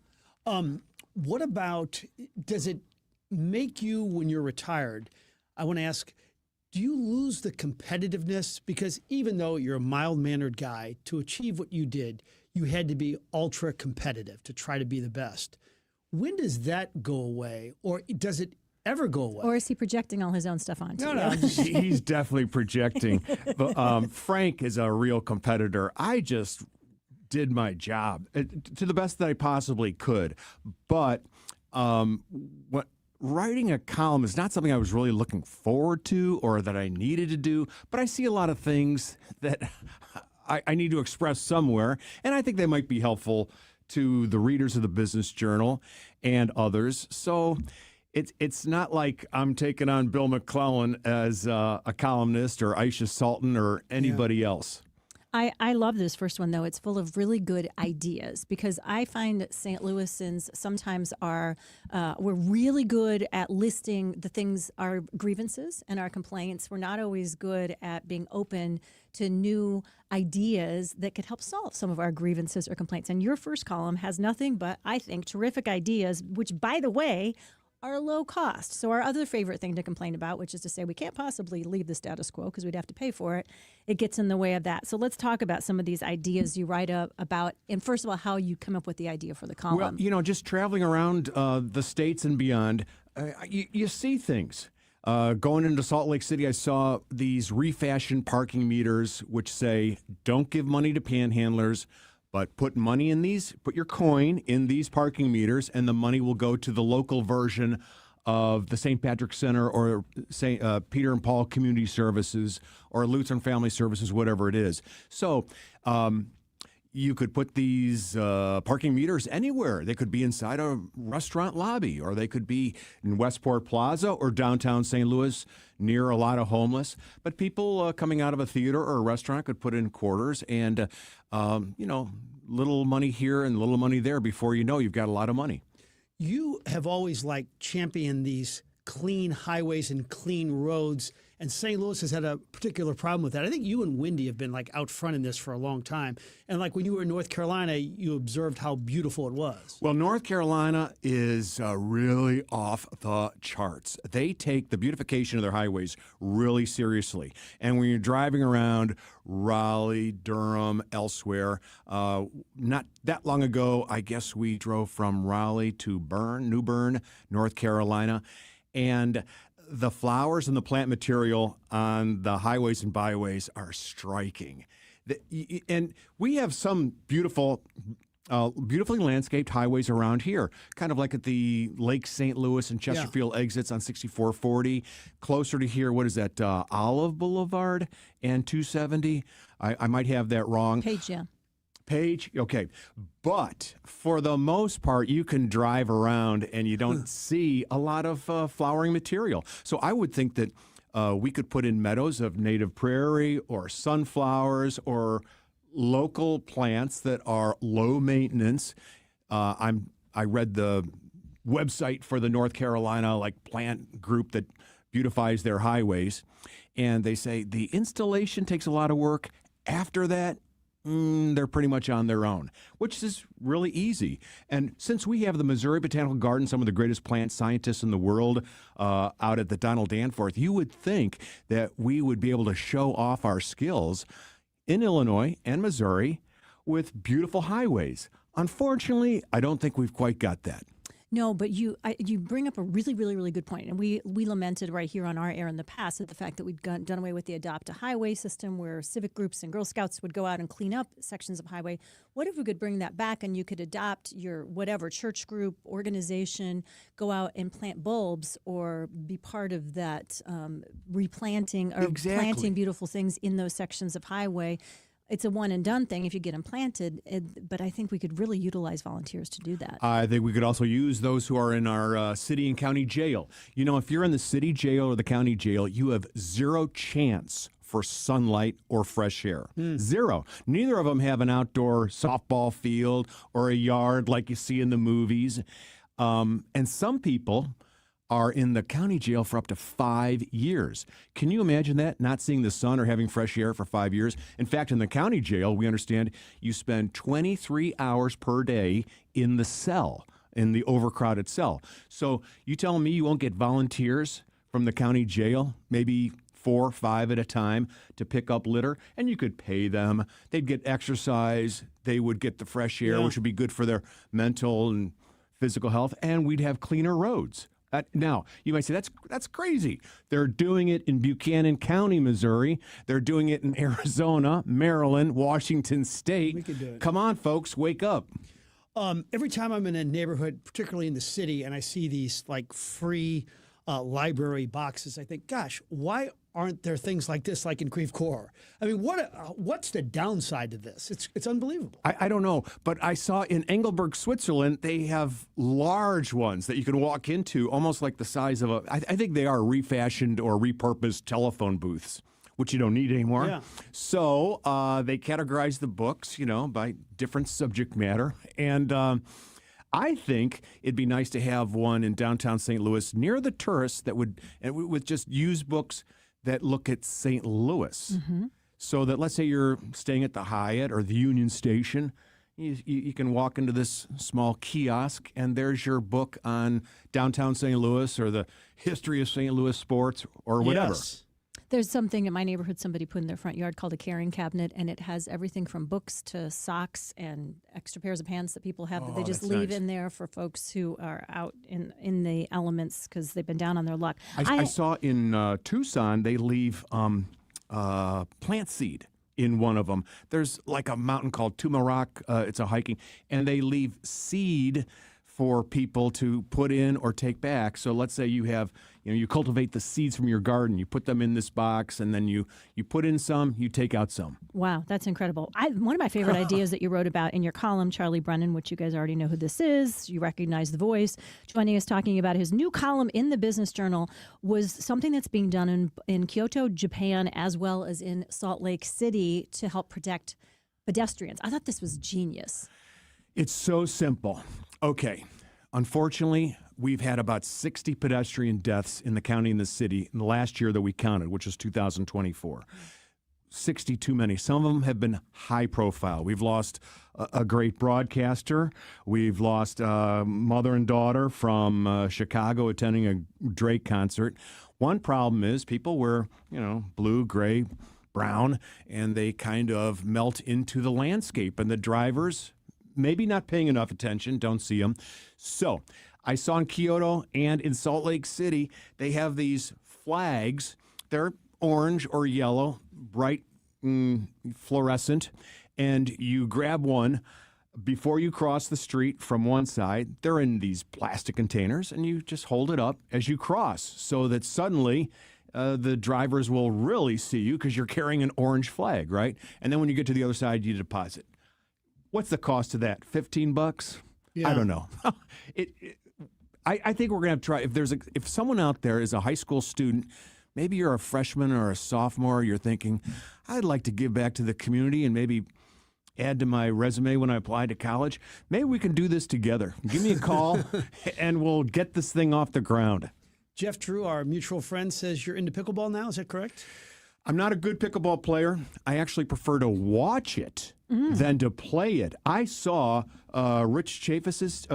What about, does it make you, when you're retired, I want to ask, do you lose the competitiveness? Because even though you're a mild-mannered guy, to achieve what you did, you had to be ultra competitive to try to be the best. When does that go away, or does it ever go away? Or is he projecting all his own stuff onto you? No. He's definitely projecting. But, Frank is a real competitor. I just did my job to the best that I possibly could. But writing a column is not something I was really looking forward to or that I needed to do. But I see a lot of things that I need to express somewhere, and I think they might be helpful to the readers of the Business Journal and others. So it's not like I'm taking on Bill McClellan as a columnist or Aisha Sultan or anybody else. I love this first one, though. It's full of really good ideas because I find St. Louisans sometimes we're really good at listing the things, our grievances and our complaints. We're not always good at being open to new ideas that could help solve some of our grievances or complaints. And your first column has nothing but, I think, terrific ideas, which, by the way, are low cost. So our other favorite thing to complain about, which is to say we can't possibly leave the status quo because we'd have to pay for it, it gets in the way of that. So let's talk about some of these ideas you write about, and first of all, how you come up with the idea for the column. Well, just traveling around the states and beyond, you see things. Going into Salt Lake City, I saw these refashioned parking meters which say, don't give money to panhandlers, but put your coin in these parking meters, and the money will go to the local version of the St. Patrick Center or St. Peter and Paul Community Services or Lutheran Family Services, whatever it is. So you could put these parking meters anywhere. They could be inside a restaurant lobby, or they could be in Westport Plaza or downtown St. Louis near a lot of homeless. But people coming out of a theater or a restaurant could put in quarters and, little money here and little money there. Before you know, you've got a lot of money. You have always championed these clean highways and clean roads, and St. Louis has had a particular problem with that. I think you and Wendy have been out front in this for a long time. And when you were in North Carolina, you observed how beautiful it was. Well, North Carolina is really off the charts. They take the beautification of their highways really seriously. And when you're driving around Raleigh, Durham, elsewhere, not that long ago, I guess we drove from Raleigh to New Bern, North Carolina, and the flowers and the plant material on the highways and byways are striking. And we have some beautifully landscaped highways around here, kind of like at the Lake St. Louis and Chesterfield exits on 6440. Closer to here, what is that, Olive Boulevard and 270? I might have that wrong. Page, okay. But for the most part, you can drive around and you don't see a lot of flowering material. So I would think that we could put in meadows of native prairie or sunflowers or local plants that are low maintenance. I read the website for the North Carolina plant group that beautifies their highways, and they say the installation takes a lot of work. After that, they're pretty much on their own, which is really easy. And since we have the Missouri Botanical Garden, some of the greatest plant scientists in the world out at the Donald Danforth, you would think that we would be able to show off our skills in Illinois and Missouri with beautiful highways. Unfortunately, I don't think we've quite got that. No, but you bring up a really, really, really good point. And we lamented right here on our air in the past at the fact that we'd done away with the Adopt a Highway system where civic groups and Girl Scouts would go out and clean up sections of highway. What if we could bring that back and you could adopt your whatever church group, organization, go out and plant bulbs or be part of that replanting or planting beautiful things in those sections of highway. It's a one and done thing if you get them planted, but I think we could really utilize volunteers to do that. I think we could also use those who are in our city and county jail. If you're in the city jail or the county jail, you have zero chance for sunlight or fresh air. Zero. Neither of them have an outdoor softball field or a yard like you see in the movies. And some people are in the county jail for up to 5 years. Can you imagine that? Not seeing the sun or having fresh air for 5 years? In fact, in the county jail, we understand you spend 23 hours per day in the cell. in the overcrowded cell. So you telling me you won't get volunteers from the county jail, maybe 4 or 5 at a time, to pick up litter, and you could pay them. They'd get exercise. They would get the fresh air, which would be good for their mental and physical health, and we'd have cleaner roads. Now, you might say, that's crazy. They're doing it in Buchanan County, Missouri. They're doing it in Arizona, Maryland, Washington State. We could do it. Come on, folks, wake up. Every time I'm in a neighborhood, particularly in the city, and I see these like free library boxes, I think, gosh, why aren't there things like this, like in Creve Coeur? I mean, what's the downside to this? It's unbelievable. I don't know, but I saw in Engelberg, Switzerland, they have large ones that you can walk into, almost like the size of I think they are refashioned or repurposed telephone booths, which you don't need anymore. Yeah. So they categorize the books, by different subject matter. And I think it'd be nice to have one in downtown St. Louis near the tourists with just used books that look at St. Louis. Mm-hmm. So that, let's say you're staying at the Hyatt or the Union Station, you can walk into this small kiosk and there's your book on downtown St. Louis or the history of St. Louis sports or whatever. Yes. There's something in my neighborhood somebody put in their front yard called a carrying cabinet, and it has everything from books to socks and extra pairs of pants that people have that they just leave in there for folks who are out in the elements because they've been down on their luck. I saw in Tucson they leave plant seed in one of them. There's like a mountain called Tumaroc. It's a hiking, and they leave seed for people to put in or take back. So let's say you have, you cultivate the seeds from your garden, you put them in this box, and then you put in some, you take out some. Wow, that's incredible. One of my favorite ideas that you wrote about in your column, Charlie Brennan, which you guys already know who this is, you recognize the voice, joining us talking about his new column in the Business Journal, was something that's being done in Kyoto, Japan, as well as in Salt Lake City to help protect pedestrians. I thought this was genius. It's so simple. Okay. Unfortunately, we've had about 60 pedestrian deaths in the county and the city in the last year that we counted, which is 2024. 60 too many. Some of them have been high profile. We've lost a great broadcaster. We've lost mother and daughter from Chicago attending a Drake concert. One problem is people wear, blue, gray, brown, and they kind of melt into the landscape. And the drivers, maybe not paying enough attention, don't see them. So I saw in Kyoto and in Salt Lake City, they have these flags. They're orange or yellow, bright fluorescent, and you grab one before you cross the street from one side. They're in these plastic containers, and you just hold it up as you cross so that suddenly the drivers will really see you because you're carrying an orange flag, right? And then when you get to the other side, you deposit. What's the cost of that? $15? Yeah. I don't know. I think we're gonna have to try. If someone out there is a high school student, maybe you're a freshman or a sophomore, you're thinking, I'd like to give back to the community and maybe add to my resume when I apply to college. Maybe we can do this together. Give me a call, and we'll get this thing off the ground. Jeff Drew, our mutual friend, says you're into pickleball now. Is that correct? I'm not a good pickleball player. I actually prefer to watch it than to play it. I saw Rich Chaffetz's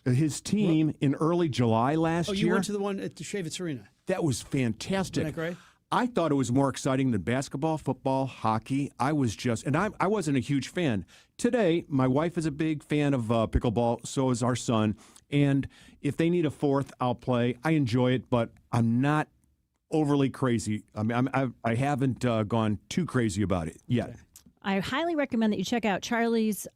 his team in early July last year. Oh, you went to the one at the Chaffetz Arena. That was fantastic. Isn't that great? I thought it was more exciting than basketball, football, hockey. I wasn't a huge fan. Today, my wife is a big fan of pickleball, so is our son. And if they need a fourth, I'll play. I enjoy it, but I'm not overly crazy. I mean, I haven't gone too crazy about it yet. Okay. I highly recommend that you check out Charlie's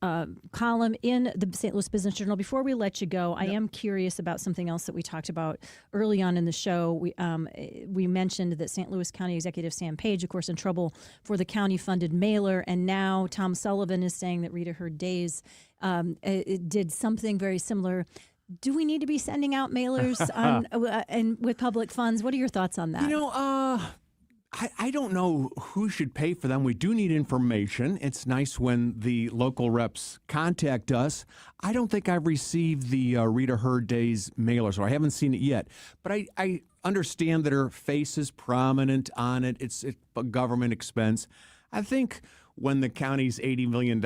column in the St. Louis Business Journal. Before we let you go, I am curious about something else that we talked about early on in the show. We mentioned that St. Louis County Executive Sam Page, of course, in trouble for the county-funded mailer, and now Tom Sullivan is saying that Rita Hurd Days did something very similar. Do we need to be sending out mailers and with public funds? What are your thoughts on that? I don't know who should pay for them. We do need information. It's nice when the local reps contact us. I don't think I've received the Rita Hurd Days mailer, so I haven't seen it yet. But I understand that her face is prominent on it. It's a government expense. I think when the county's $80 million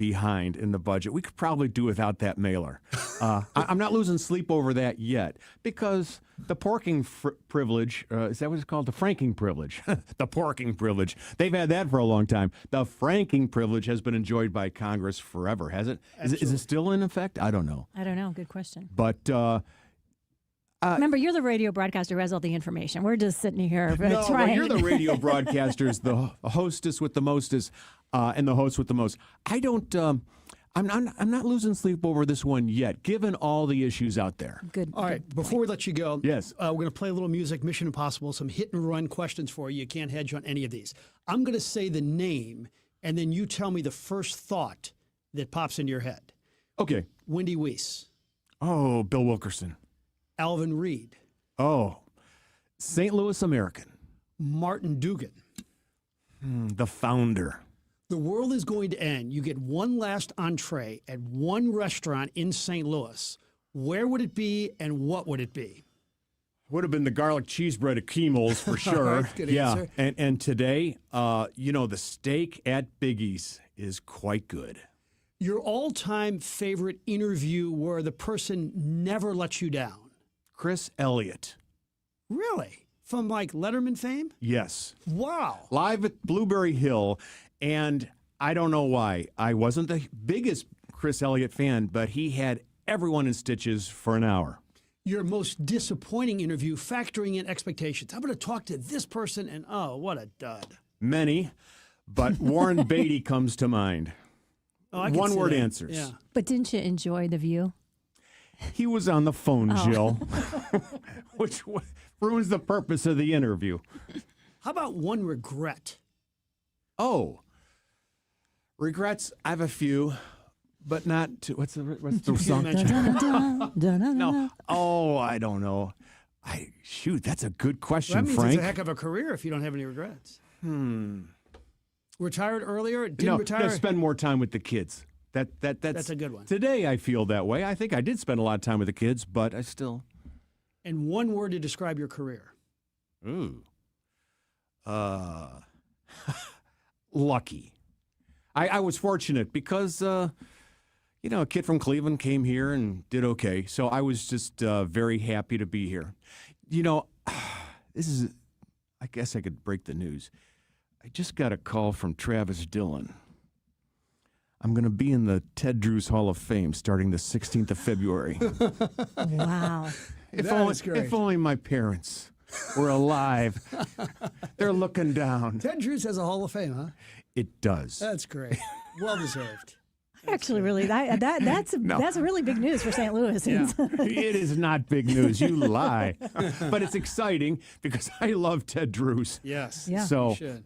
behind in the budget. We could probably do without that mailer. I'm not losing sleep over that yet because the porking privilege, is that what it's called? The franking privilege. The porking privilege. They've had that for a long time. The franking privilege has been enjoyed by Congress forever, has it? Is it still in effect? I don't know. I don't know. Good question. But remember, you're the radio broadcaster who has all the information. We're just sitting here no, trying. Well, you're the radio broadcasters, the hostess with the mostest, and the host with the most. I don't. I'm not losing sleep over this one yet, given all the issues out there. Good. All right, before we let you go, yes, we're going to play a little music, Mission Impossible, some hit and run questions for you. You can't hedge on any of these. I'm going to say the name, and then you tell me the first thought that pops into your head. Okay. Wendy Weiss. Oh, Bill Wilkerson. Alvin Reed. Oh, St. Louis American. Martin Dugan. The founder. The world is going to end. You get one last entree at one restaurant in St. Louis. Where would it be and what would it be? Would have been the garlic cheese bread at Keemo's for sure. Right, good yeah, answer. and today, the steak at Biggie's is quite good. Your all-time favorite interview where the person never lets you down? Chris Elliott. Really? From like Letterman fame? Yes. Wow. Live at Blueberry Hill. And I don't know why. I wasn't the biggest Chris Elliott fan, but he had everyone in stitches for an hour. Your most disappointing interview, factoring in expectations. I'm going to talk to this person, and oh, what a dud. Many, but Warren Beatty comes to mind. Oh, I can see One-word that. answers. Yeah. But didn't you enjoy The View? He was on the phone, Oh. Jill, which ruins the purpose of the interview. How about one regret? Oh. Regrets, I have a few, but not to, what's the song? No. Oh, I don't know. Shoot, that's a good question, Well, that means Frank. it's a heck of a career if you don't have any regrets. Retired earlier? Didn't No, retire? spend more time with the kids. That's a good one. Today I feel that way. I think I did spend a lot of time with the kids, but I still. And one word to describe your career. Ooh. Lucky. I was fortunate because, a kid from Cleveland came here and did okay. So I was just very happy to be here. This is, I guess I could break the news. I just got a call from Travis Dillon. I'm going to be in the Ted Drewes Hall of Fame starting the 16th of February. Wow. If only my parents were alive. They're looking down. Ted Drewes has a Hall of Fame, huh? It does. That's great. Well deserved. Actually, really, that's really big news for St. Louis. Yeah. It is not big news. You lie. But it's exciting because I love Ted Drewes. Yes. Yeah. So, You should.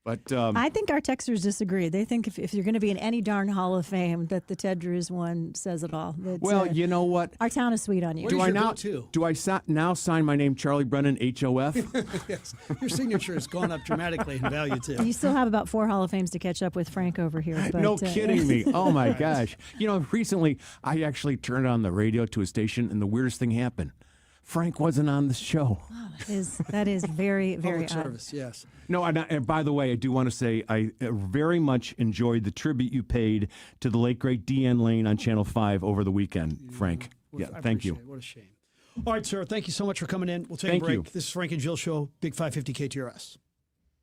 but I think our texters disagree. They think if you're going to be in any darn Hall of Fame, that the Ted Drewes one says it all. well, you know what? Our town is sweet on you. What is your go-to? Do I now sign my name Charlie Brennan HOF? Yes. Your signature has gone up dramatically in value, too. You still have about 4 Hall of Fames to catch up with Frank over here. But, No kidding me. Oh my gosh. Recently I actually turned on the radio to a station and the weirdest thing happened. Frank wasn't on the show. Wow, that is very, very Public odd. service, yes. No, and by the way, I do want to say I very much enjoyed the tribute you paid to the late, great Deanne Lane on Channel 5 over the weekend, Frank. I thank you. appreciate it. What a shame. All right, sir. Thank you so much for coming in. We'll take Thank a break. you. This is Frank and Jill Show, Big 550 KTRS.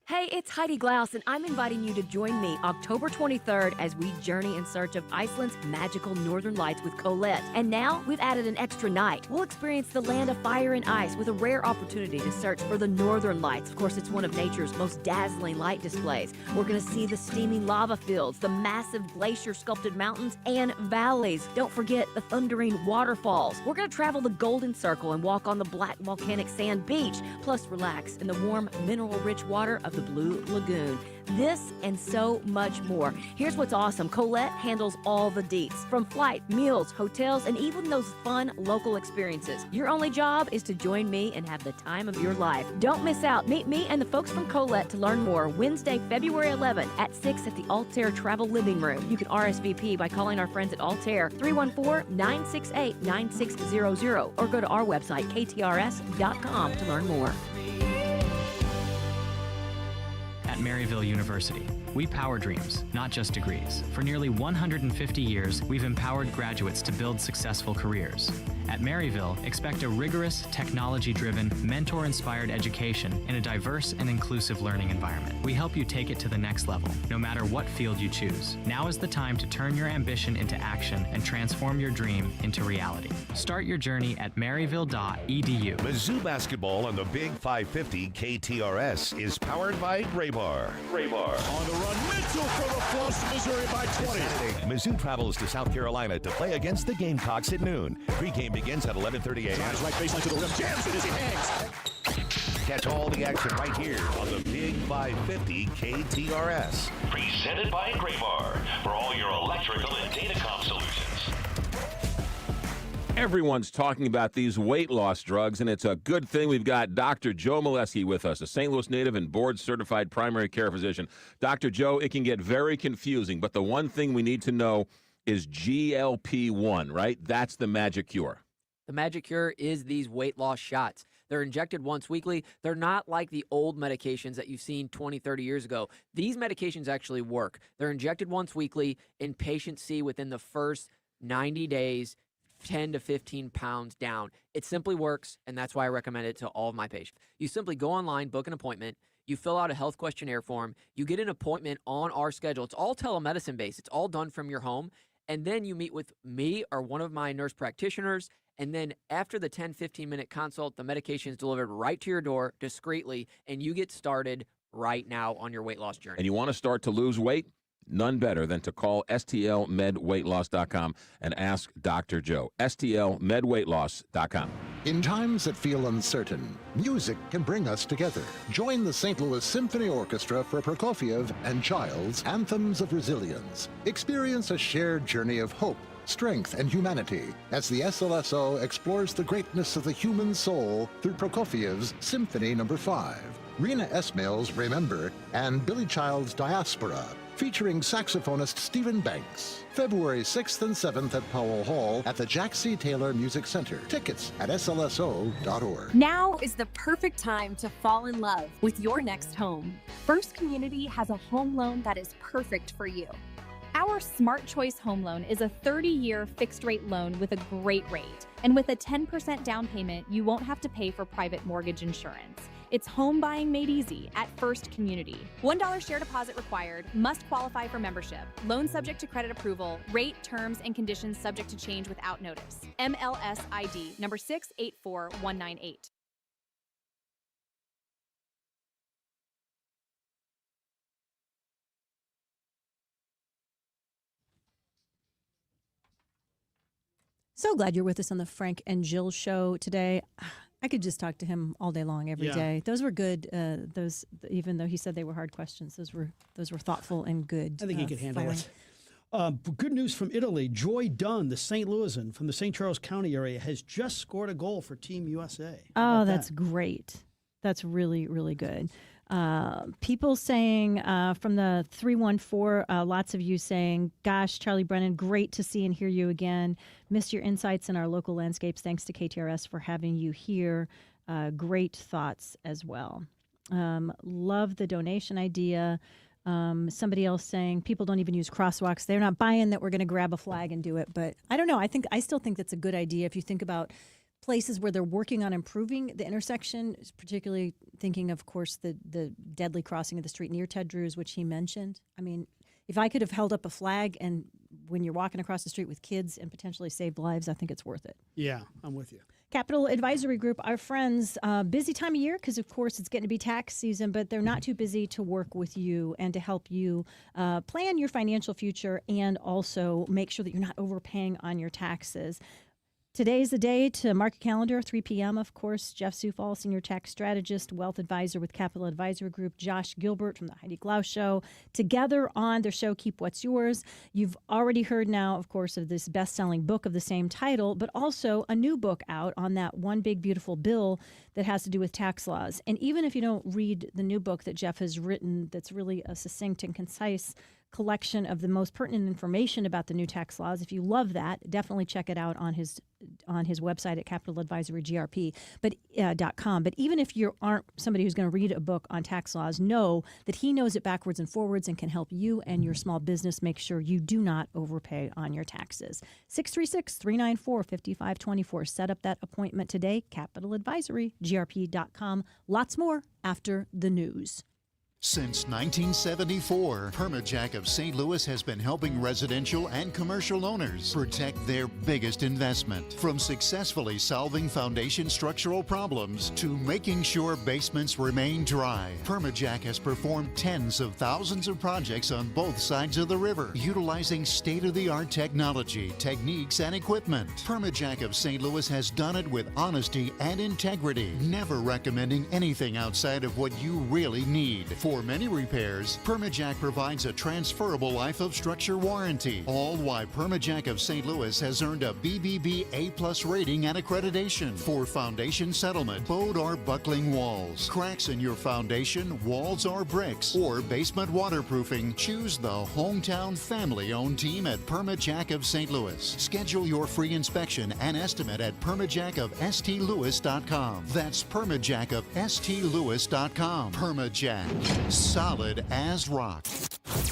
Hey, it's Heidi Glaus, and I'm inviting you to join me October 23rd as we journey in search of Iceland's magical northern lights with Colette. And now we've added an extra night. We'll experience the land of fire and ice with a rare opportunity to search for the northern lights. Of course, it's one of nature's most dazzling light displays. We're going to see the steaming lava fields, the massive glacier-sculpted mountains, and valleys. Don't forget the thundering waterfalls. We're going to travel the Golden Circle and walk on the black volcanic sand beach, plus relax in the warm, mineral-rich water of the Blue Lagoon. This and so much more. Here's what's awesome. Colette handles all the deets, from flight, meals, hotels, and even those fun local experiences. Your only job is to join me and have the time of your life. Don't miss out. Meet me and the folks from Colette to learn more Wednesday, February 11 at 6 at the Altair Travel Living Room. You can RSVP by calling our friends at Altair 314-968-9600 or go to our website KTRS.com to learn more. At Maryville University, We power dreams, not just degrees. For nearly 150 years, we've empowered graduates to build successful careers. At Maryville, expect a rigorous, technology-driven, mentor-inspired education in a diverse and inclusive learning environment. We help you take it to the next level, no matter what field you choose. Now is the time to turn your ambition into action and transform your dream into reality. Start your journey at maryville.edu. Mizzou basketball on the Big 550 KTRS is powered by Graybar. On the run, Mitchell for the plus, Missouri by 20. Mizzou travels to South Carolina to play against the Gamecocks at noon. Pre-game begins at 11:30 a.m. Drives right baseline to the rim, jams it as he hangs. Catch all the action right here on the Big 550 KTRS. Presented by Graybar for all your electrical and datacom solutions. Everyone's talking about these weight loss drugs, and it's a good thing we've got Dr. Joe Molesky with us, a St. Louis native and board-certified primary care physician. Dr. Joe, it can get very confusing, but the one thing we need to know is GLP-1, right? That's the magic cure. The magic cure is these weight loss shots. They're injected once weekly. They're not like the old medications that you've seen 20, 30 years ago. These medications actually work. They're injected once weekly, and patients see within the first 90 days 10 to 15 pounds down. It simply works, and that's why I recommend it to all of my patients. You simply go online, book an appointment, you fill out a health questionnaire form, you get an appointment on our schedule. It's all telemedicine based. It's all done from your home, and then you meet with me or one of my nurse practitioners, and then after the 10, 15-minute consult, the medication is delivered right to your door discreetly, and you get started right now on your weight loss journey. And you want to start to lose weight? None better than to call stlmedweightloss.com and ask Dr. Joe. stlmedweightloss.com. In times that feel uncertain, music can bring us together. Join the St. Louis Symphony Orchestra for Prokofiev and Child's Anthems of Resilience. Experience a shared journey of hope, strength, and humanity as the SLSO explores the greatness of the human soul through Prokofiev's Symphony No. 5, Rena Esmail's Remember, and Billy Child's Diaspora, featuring saxophonist Stephen Banks. February 6th and 7th at Powell Hall at the Jack C. Taylor Music Center. Tickets at slso.org. Now is the perfect time to fall in love with your next home. First Community has a home loan that is perfect for you. Our Smart Choice Home Loan is a 30-year fixed-rate loan with a great rate. And with a 10% down payment, you won't have to pay for private mortgage insurance. It's home buying made easy at First Community. $1 share deposit required. Must qualify for membership. Loan subject to credit approval. Rate, terms, and conditions subject to change without notice. MLS ID number 684198. So glad you're with us on the Frank and Jill show today. I could just talk to him all day long, every day. Those were good. Those, even though he said they were hard questions, those were thoughtful and good. I think he could handle it. Good news from Italy. Joy Dunn, the St. Louisan from the St. Charles County area, has just scored a goal for Team USA. Oh, that's great. That's really, really good. People saying from the 314, lots of you saying, gosh, Charlie Brennan, great to see and hear you again. Missed your insights in our local landscapes. Thanks to KTRS for having you here. Great thoughts as well. Love the donation idea. Somebody else saying people don't even use crosswalks. They're not buying that we're going to grab a flag and do it. But I don't know. I still think that's a good idea if you think about places where they're working on improving the intersection, particularly thinking, of course, the deadly crossing of the street near Ted Drew's, which he mentioned. I mean, if I could have held up a flag and when you're walking across the street with kids and potentially saved lives, I think it's worth it. Yeah, I'm with you. Capital Advisory Group, our friends, busy time of year because, of course, it's getting to be tax season, but they're not too busy to work with you and to help you plan your financial future and also make sure that you're not overpaying on your taxes. Today's the day to mark a calendar, 3 p.m., of course. Jeff Sufall, Senior Tax Strategist, Wealth Advisor with Capital Advisory Group, Josh Gilbert from the Heidi Glau Show, together on their show, Keep What's Yours. You've already heard now, of course, of this best-selling book of the same title, but also a new book out on that one big, beautiful bill that has to do with tax laws. And even if you don't read the new book that Jeff has written that's really a succinct and concise collection of the most pertinent information about the new tax laws. If you love that, definitely check it out on his website at capitaladvisorygrp.com. But even if you aren't somebody who's going to read a book on tax laws, know that he knows it backwards and forwards and can help you and your small business make sure you do not overpay on your taxes. 636-394-5524. Set up that appointment today, capitaladvisorygrp.com. Lots more after the news. Since 1974, Permajack of St. Louis has been helping residential and commercial owners protect their biggest investment. From successfully solving foundation structural problems to making sure basements remain dry, Permajack has performed tens of thousands of projects on both sides of the river, utilizing state-of-the-art technology, techniques, and equipment. Permajack of St. Louis has done it with honesty and integrity, never recommending anything outside of what you really need. For many repairs, Permajack provides a transferable life of structure warranty, all while Permajack of St. Louis has earned a BBB A+ rating and accreditation for foundation settlement, bowed or buckling walls, cracks in your foundation, walls or bricks, or basement waterproofing. Choose the hometown family-owned team at Permajack of St. Louis. Schedule your free inspection and estimate at permajackofstlewis.com. That's permajackofstlewis.com. Permajack. Solid as rock.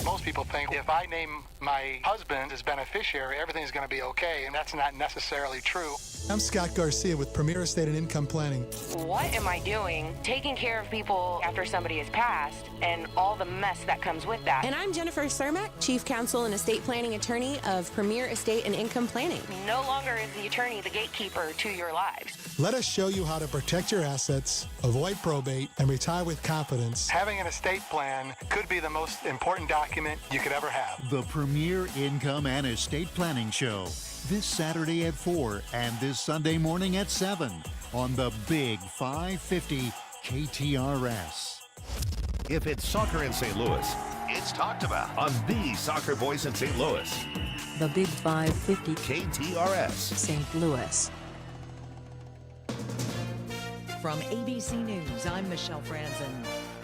Most people think if I name my husband as beneficiary, everything's going to be okay, and that's not necessarily true. I'm Scott Garcia with Premier Estate and Income Planning. What am I doing taking care of people after somebody has passed and all the mess that comes with that? And I'm Jennifer Cermak, Chief Counsel and Estate Planning Attorney of Premier Estate and Income Planning. No longer is the attorney the gatekeeper to your lives. Let us show you how to protect your assets, avoid probate, and retire with confidence. Having an estate plan could be the most important document you could ever have. The Premier Income and Estate Planning Show. This Saturday at 4 and this Sunday morning at 7 on the Big 550 KTRS. If it's soccer in St. Louis, it's talked about on the Soccer Voice in St. Louis. The Big 550 KTRS. St. Louis. From ABC News, I'm Michelle Franzen.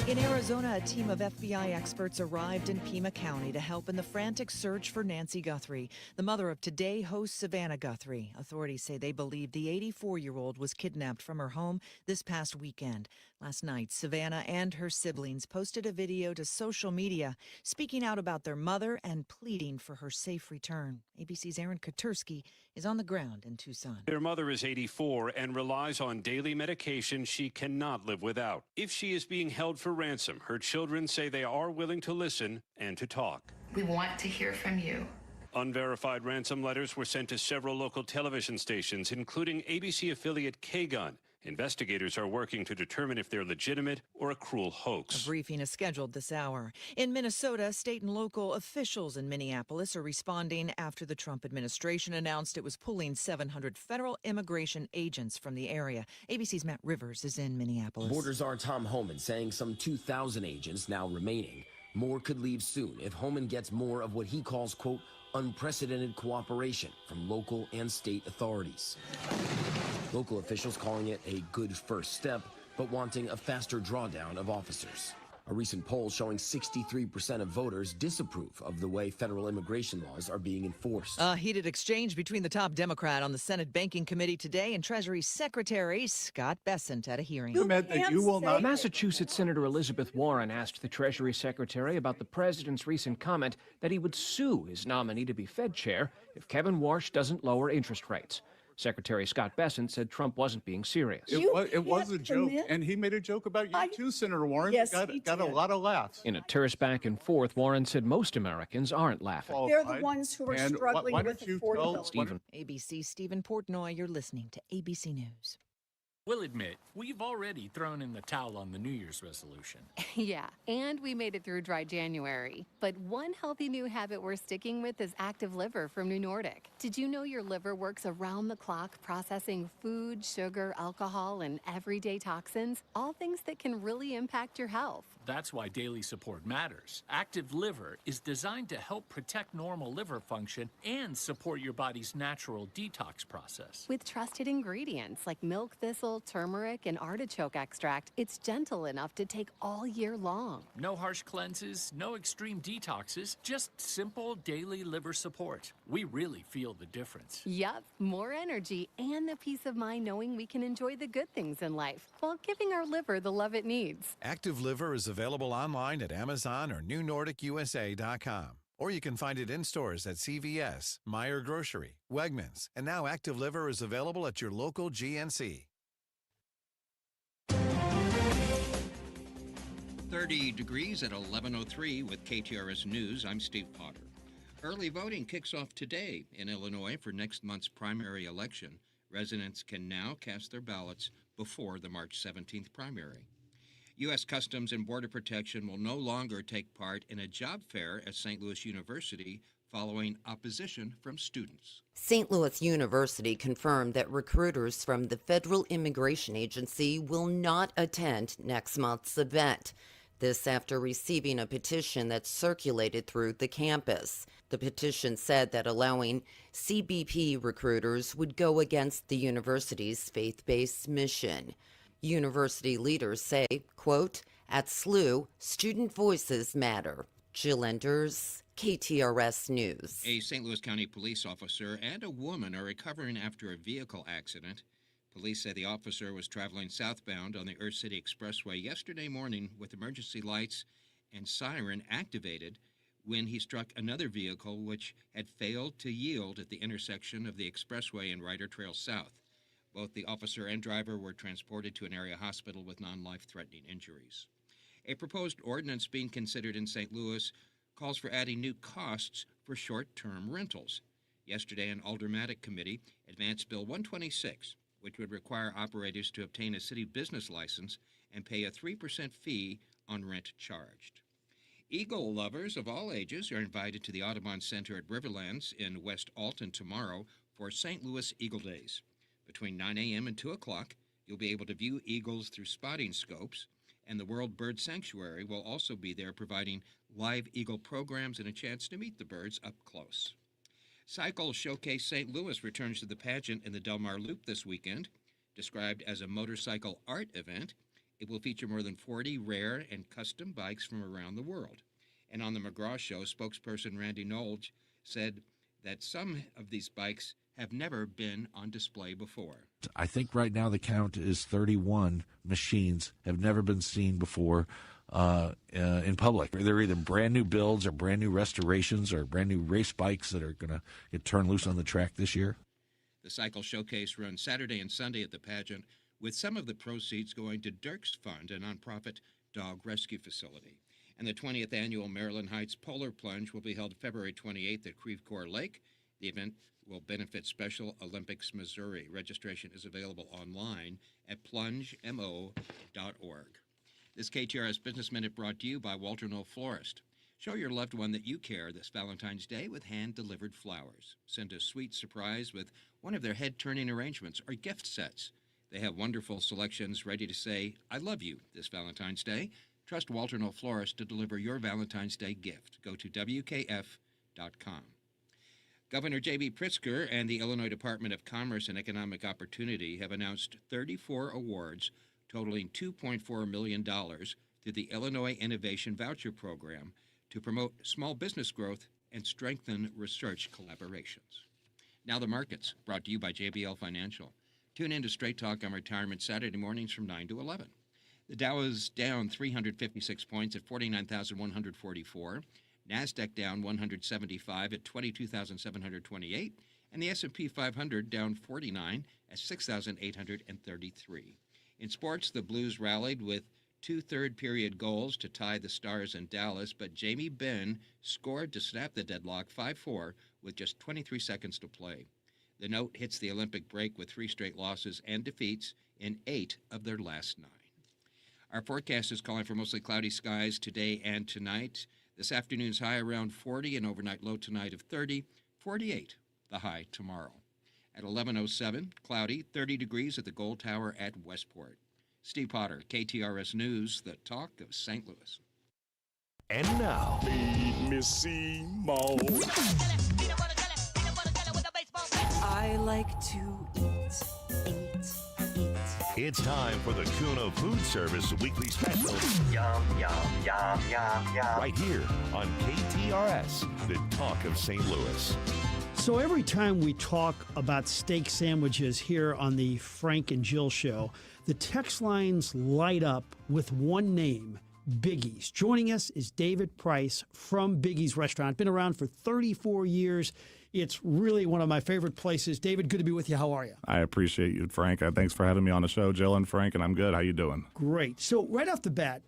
In Arizona, a team of FBI experts arrived in Pima County to help in the frantic search for Nancy Guthrie, the mother of Today host Savannah Guthrie. Authorities say they believe the 84-year-old was kidnapped from her home this past weekend. Last night, Savannah and her siblings posted a video to social media speaking out about their mother and pleading for her safe return. ABC's Aaron Katursky is on the ground in Tucson. Their mother is 84 and relies on daily medication she cannot live without. If she is being held for ransom, her children say they are willing to listen and to talk. We want to hear from you. Unverified ransom letters were sent to several local television stations, including ABC affiliate KGUN. Investigators are working to determine if they're legitimate or a cruel hoax. A briefing is scheduled this hour. In Minnesota, state and local officials in Minneapolis are responding after the Trump administration announced it was pulling 700 federal immigration agents from the area. ABC's Matt Rivers is in Minneapolis. Border Czar Tom Homan saying some 2,000 agents now remaining. More could leave soon if Homan gets more of what he calls, quote, unprecedented cooperation from local and state authorities. Local officials calling it a good first step, but wanting a faster drawdown of officers. A recent poll showing 63% of voters disapprove of the way federal immigration laws are being enforced. A heated exchange between the top Democrat on the Senate Banking Committee today and Treasury Secretary Scott Bessent at a hearing. Massachusetts Senator Elizabeth Warren asked the Treasury Secretary about the president's recent comment that he would sue his nominee to be Fed chair if Kevin Warsh doesn't lower interest rates. Secretary Scott Bessent said Trump wasn't being serious. It was a joke, and he made a joke about you too, Senator Warren. Yes, got a lot of laughs. In a terse back and forth, Warren said most Americans aren't laughing. They're the ones who are struggling with affordability. ABC's Stephen Portnoy, you're listening to ABC News. We'll admit, we've already thrown in the towel on the New Year's resolution. Yeah, and we made it through dry January. But one healthy new habit we're sticking with is Active Liver from New Nordic. Did you know your liver works around the clock processing food, sugar, alcohol, and everyday toxins? All things that can really impact your health. That's why daily support matters. Active Liver is designed to help protect normal liver function and support your body's natural detox process. With trusted ingredients like milk thistle, turmeric, and artichoke extract, it's gentle enough to take all year long. No harsh cleanses, no extreme detoxes, just simple daily liver support. We really feel the difference. Yup, more energy and the peace of mind knowing we can enjoy the good things in life while giving our liver the love it needs. Active Liver is available online at Amazon or NewNordicUSA.com. Or you can find it in stores at CVS, Meijer Grocery, Wegmans, and now Active Liver is available at your local GNC. 30 degrees at 11:03 with KTRS News. I'm Steve Potter. Early voting kicks off today in Illinois for next month's primary election. Residents can now cast their ballots before the March 17th primary. U.S. Customs and Border Protection will no longer take part in a job fair at St. Louis University following opposition from students. St. Louis University confirmed that recruiters from the Federal Immigration Agency will not attend next month's event. This after receiving a petition that circulated through the campus. The petition said that allowing CBP recruiters would go against the university's faith-based mission. University leaders say, quote, at SLU, student voices matter. Jill Enders, KTRS News. A St. Louis County police officer and a woman are recovering after a vehicle accident. Police say the officer was traveling southbound on the Earth City Expressway yesterday morning with emergency lights and siren activated when he struck another vehicle which had failed to yield at the intersection of the expressway and Ryder Trail South. Both the officer and driver were transported to an area hospital with non-life-threatening injuries. A proposed ordinance being considered in St. Louis calls for adding new costs for short-term rentals. Yesterday, an Aldermanic committee advanced Bill 126, which would require operators to obtain a city business license and pay a 3% fee on rent charged. Eagle lovers of all ages are invited to the Audubon Center at Riverlands in West Alton tomorrow for St. Louis Eagle Days. Between 9 a.m. and 2 o'clock, you'll be able to view eagles through spotting scopes, and the World Bird Sanctuary will also be there providing live eagle programs and a chance to meet the birds up close. Cycle Showcase St. Louis returns to the pageant in the Del Mar Loop this weekend. Described as a motorcycle art event, it will feature more than 40 rare and custom bikes from around the world. And on the McGraw Show, spokesperson Randy Knowles said that some of these bikes have never been on display before. I think right now the count is 31 machines have never been seen before in public. They're either brand new builds or brand new restorations or brand new race bikes that are going to get turned loose on the track this year. The Cycle Showcase runs Saturday and Sunday at the pageant, with some of the proceeds going to Dirk's Fund, a nonprofit dog rescue facility. And the 20th annual Maryland Heights Polar Plunge will be held February 28th at Creve Coeur Lake. The event will benefit Special Olympics Missouri. Registration is available online at plungemo.org. This KTRS Business Minute brought to you by Walter Knoll Florist. Show your loved one that you care this Valentine's Day with hand-delivered flowers. Send a sweet surprise with one of their head-turning arrangements or gift sets. They have wonderful selections ready to say, I love you this Valentine's Day. Trust Walter Knoll Florist to deliver your Valentine's Day gift. Go to WKF.com. Governor J.B. Pritzker and the Illinois Department of Commerce and Economic Opportunity have announced 34 awards totaling $2.4 million through the Illinois Innovation Voucher Program to promote small business growth and strengthen research collaborations. Now the markets, brought to you by JBL Financial. Tune in to Straight Talk on Retirement Saturday mornings from 9 to 11. The Dow is down 356 points at 49,144. NASDAQ down 175 at 22,728. And the S&P 500 down 49 at 6,833. In sports, the Blues rallied with 2 third-period goals to tie the Stars in Dallas, but Jamie Benn scored to snap the deadlock 5-4 with just 23 seconds to play. The note hits the Olympic break with 3 straight losses and defeats in 8 of their last 9. Our forecast is calling for mostly cloudy skies today and tonight. This afternoon's high around 40, and overnight low tonight of 30, 48 the high tomorrow. At 11:07, cloudy, 30 degrees at the Gold Tower at Westport. Steve Potter, KTRS News, the talk of St. Louis. And now, Feed me Seymour. I like to eat. it's time for the Kuna Food Service Weekly Special. Yum, yum, yum, yum, yum. Right here on KTRS, the talk of St. Louis. So every time we talk about steak sandwiches here on the Frank and Jill Show, the text lines light up with one name, Biggie's. Joining us is David Price from Biggie's Restaurant. Been around for 34 years. It's really one of my favorite places. David, good to be with you. How are you? I appreciate you, Frank. Thanks for having me on the show, Jill and Frank, and I'm good. How you doing? Great. So right off the bat,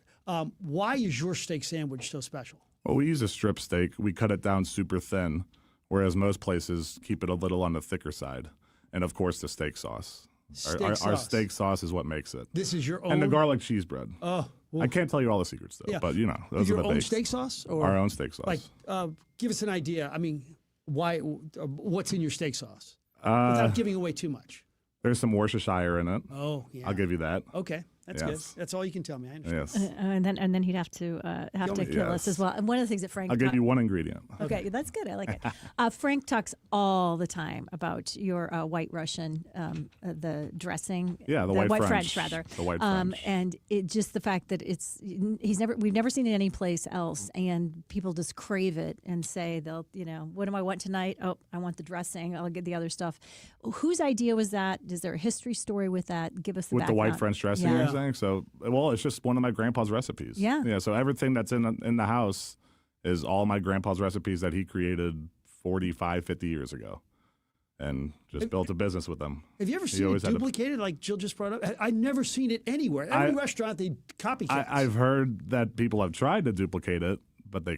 why is your steak sandwich so special? Well, we use a strip steak. We cut it down super thin, whereas most places keep it a little on the thicker side. And, of course, the steak sauce. Our steak sauce is what makes it. This is your own? And the garlic cheese bread. Oh. Well, I can't tell you all the secrets, though, but, you know, those are the basics. Your own steak sauce? Or our own steak sauce. Like, give us an idea. I mean, what's in your steak sauce? Without giving away too much. There's some Worcestershire in it. Oh, yeah. I'll give you that. Okay. That's good. That's all you can tell me. I understand. Yes. And then he'd have to kill us as well. And one of the things that Frank... I'll give you one ingredient. Okay, that's good. I like it. Frank talks all the time about your White Russian, the dressing. Yeah, the White French, rather. The White French. And it just the fact that we've never seen it anyplace else, and people just crave it and say they'll, what do I want tonight? Oh, I want the dressing. I'll get the other stuff. Whose idea was that? Is there a history story with that? Give us the background. With the White French dressing. Yeah. So, well, it's just one of my grandpa's recipes. Yeah. Yeah. So everything that's in the house is all my grandpa's recipes that he created 45, 50 years ago, and just built a business with them. Have you ever seen it duplicated, like Jill just brought up? I've never seen it anywhere. Every restaurant, they copycat. I've heard that people have tried to duplicate it, but they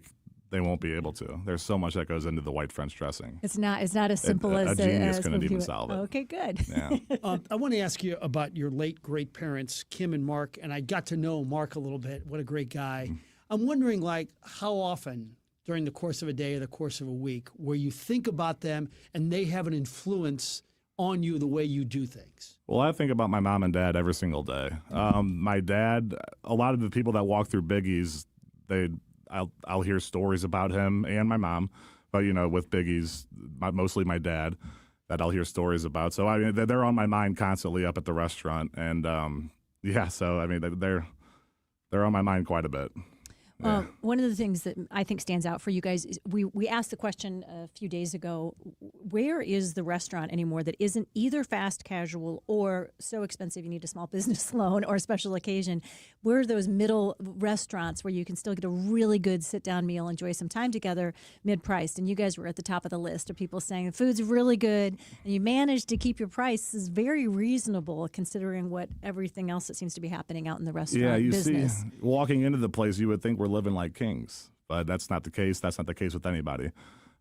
won't be able to. There's so much that goes into the white French dressing. It's not as simple as a genius couldn't even solve it. Okay, good. Yeah. I want to ask you about your late great parents, Kim and Mark, and I got to know Mark a little bit. What a great guy. I'm wondering, how often during the course of a day or the course of a week where you think about them and they have an influence on you the way you do things? Well, I think about my mom and dad every single day. My dad, a lot of the people that walk through Biggie's, I'll hear stories about him and my mom, but with Biggie's, mostly my dad, that I'll hear stories about. So I mean, they're on my mind constantly up at the restaurant, and so I mean, they're on my mind quite a bit. Yeah. One of the things that I think stands out for you guys is we asked the question a few days ago, where is the restaurant anymore that isn't either fast casual or so expensive you need a small business loan or a special occasion? Where are those middle restaurants where you can still get a really good sit-down meal, enjoy some time together, mid-priced? And you guys were at the top of the list of people saying the food's really good, and you managed to keep your prices very reasonable considering what everything else that seems to be happening out in the restaurant business. See, walking into the place, you would think we're living like kings, but that's not the case. That's not the case with anybody.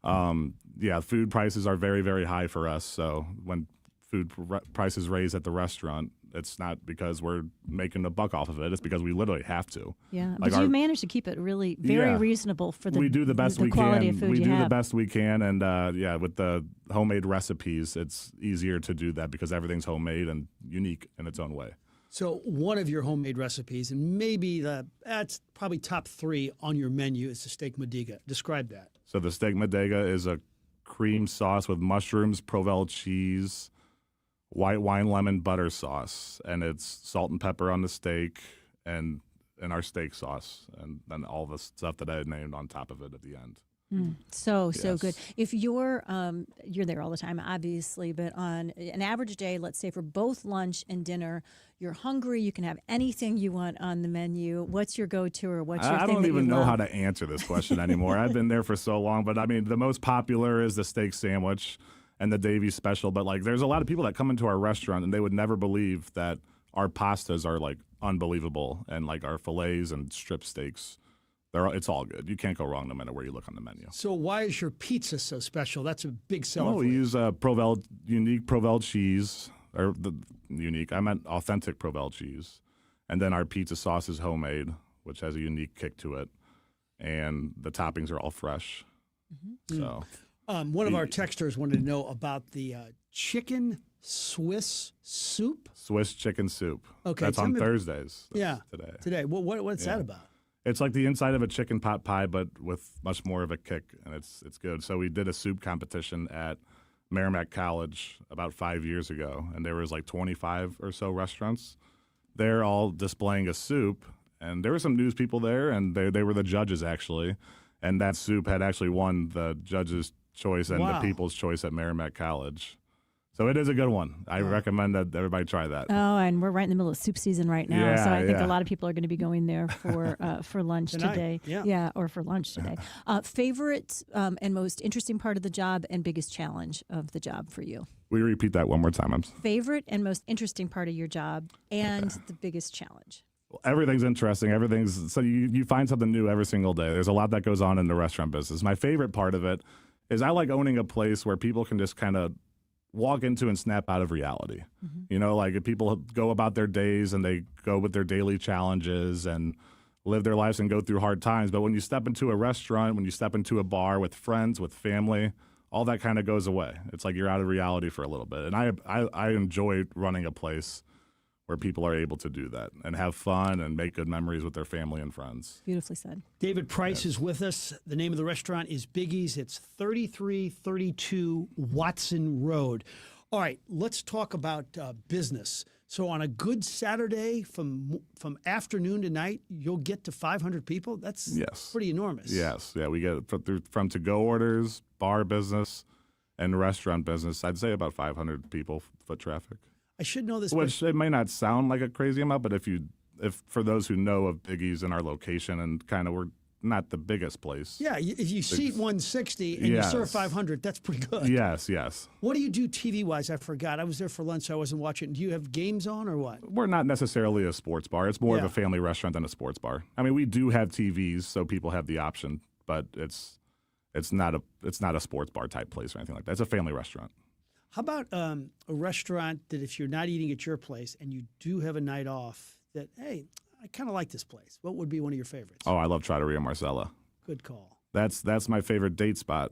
Food prices are very, very high for us. So when food prices raise at the restaurant, it's not because we're making a buck off of it. It's because we literally have to. Yeah, but you managed to keep it really very reasonable for the we do the best the we quality can. of food we you do have. the best we can, and with the homemade recipes, it's easier to do that because everything's homemade and unique in its own way. So one of your homemade recipes, and maybe that's probably top 3 on your menu, is the steak Madiga. Describe that. So the steak Madiga is a cream sauce with mushrooms, Provel cheese, white wine lemon butter sauce, and it's salt and pepper on the steak and our steak sauce, and then all the stuff that I had named on top of it at the end. So good. If you're there all the time, obviously, but on an average day, let's say for both lunch and dinner, you're hungry, you can have anything you want on the menu. What's your go-to, or what's your thing that you love? I don't even know how to answer this question anymore. I've been there for so long, but I mean, the most popular is the steak sandwich and the Davies special. But there's a lot of people that come into our restaurant and they would never believe that our pastas are unbelievable, and our fillets and strip steaks. It's all good. You can't go wrong no matter where you look on the menu. So why is your pizza so special? That's a big seller. We use unique Provel cheese, or I meant authentic Provel cheese. And then our pizza sauce is homemade, which has a unique kick to it. And the toppings are all fresh. Mm-hmm. So, one of our texters wanted to know about the chicken Swiss soup. Swiss chicken soup. Okay, that's tell on me- Thursdays. Yeah, today. Today. What's that about? It's like the inside of a chicken pot pie, but with much more of a kick, and it's good. So we did a soup competition at Merrimack College about 5 years ago, and there was like 25 or so restaurants. They're all displaying a soup, and there were some news people there, and they were the judges actually, and that soup had actually won the judges' choice and the people's choice at Merrimack College. So it is a good one. I recommend that everybody try that. Oh, and we're right in the middle of soup season right now, Yeah, so I think yeah. a lot of people are going to be going there for lunch Tonight, today. yeah. Or for lunch today. Favorite and most interesting part of the job and biggest challenge of the job for you? Will you repeat that one more time? Favorite and most interesting part of your job and the biggest challenge. Everything's interesting. So you find something new every single day. There's a lot that goes on in the restaurant business. My favorite part of it is I like owning a place where people can just kind of walk into and snap out of reality. Mm-hmm. You know, like if people go about their days and they go with their daily challenges and live their lives and go through hard times. But when you step into a restaurant, when you step into a bar with friends, with family, all that kind of goes away. It's like you're out of reality for a little bit. And I enjoy running a place where people are able to do that and have fun and make good memories with their family and friends. Beautifully said. David Price is with us. The name of the restaurant is Biggie's. It's 3332 Watson Road. All right, let's talk about business. So on a good Saturday from afternoon to night, you'll get to 500 people? That's pretty enormous. Yes. Yeah, we get from to-go orders, bar business, and restaurant business. I'd say about 500 people foot traffic. I should know this. Which it may not sound like a crazy amount, but if for those who know of Biggie's and our location and kind of we're not the biggest place. Yeah, if you seat 160 and you serve 500, that's pretty good. Yes. What do you do TV-wise? I forgot. I was there for lunch, so I wasn't watching. Do you have games on or what? We're not necessarily a sports bar. It's more of a family restaurant than a sports bar. I mean, we do have TVs, so people have the option, but it's not a sports bar type place or anything like that. It's a family restaurant. How about a restaurant that if you're not eating at your place and you do have a night off, that, hey, I kind of like this place. What would be one of your favorites? Oh, I love Trattoria Marcella. Good call. That's my favorite date spot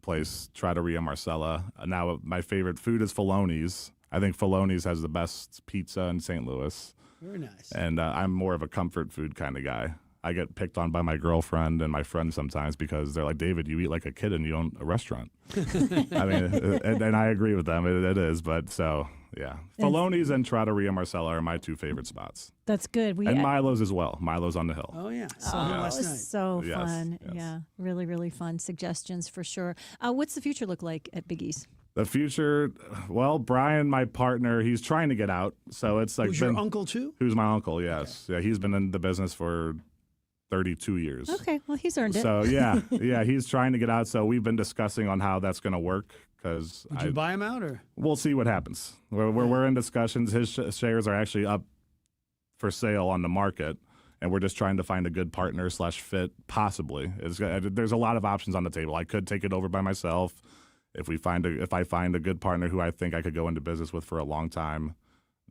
place, Trattoria Marcella. Now, my favorite food is Filoni's. I think Filoni's has the best pizza in St. Louis. Very nice. And I'm more of a comfort food kind of guy. I get picked on by my girlfriend and my friends sometimes because they're like, David, you eat like a kid and you own a restaurant. I mean, and I agree with them. It is. But so, yeah. Filoni's and Trattoria Marcella are my two favorite spots. That's good. And Milo's as well. Milo's on the Hill. Oh, yeah. Saw him last night. So Yes, fun. yes. Yeah, really, really fun suggestions for sure. What's the future look like at Biggie's? The future, well, Brian, my partner, he's trying to get out. So it's like Who's your uncle, too? Who's my uncle, yes. Okay. Yeah, he's been in the business for 32 years. Okay, well, he's earned it. So, yeah, he's trying to get out. So we've been discussing on how that's going to work. Would you buy him out, or? We'll see what happens. We're in discussions. His shares are actually up for sale on the market, and we're just trying to find a good partner / fit, possibly. There's a lot of options on the table. I could take it over by myself. If I find a good partner who I think I could go into business with for a long time,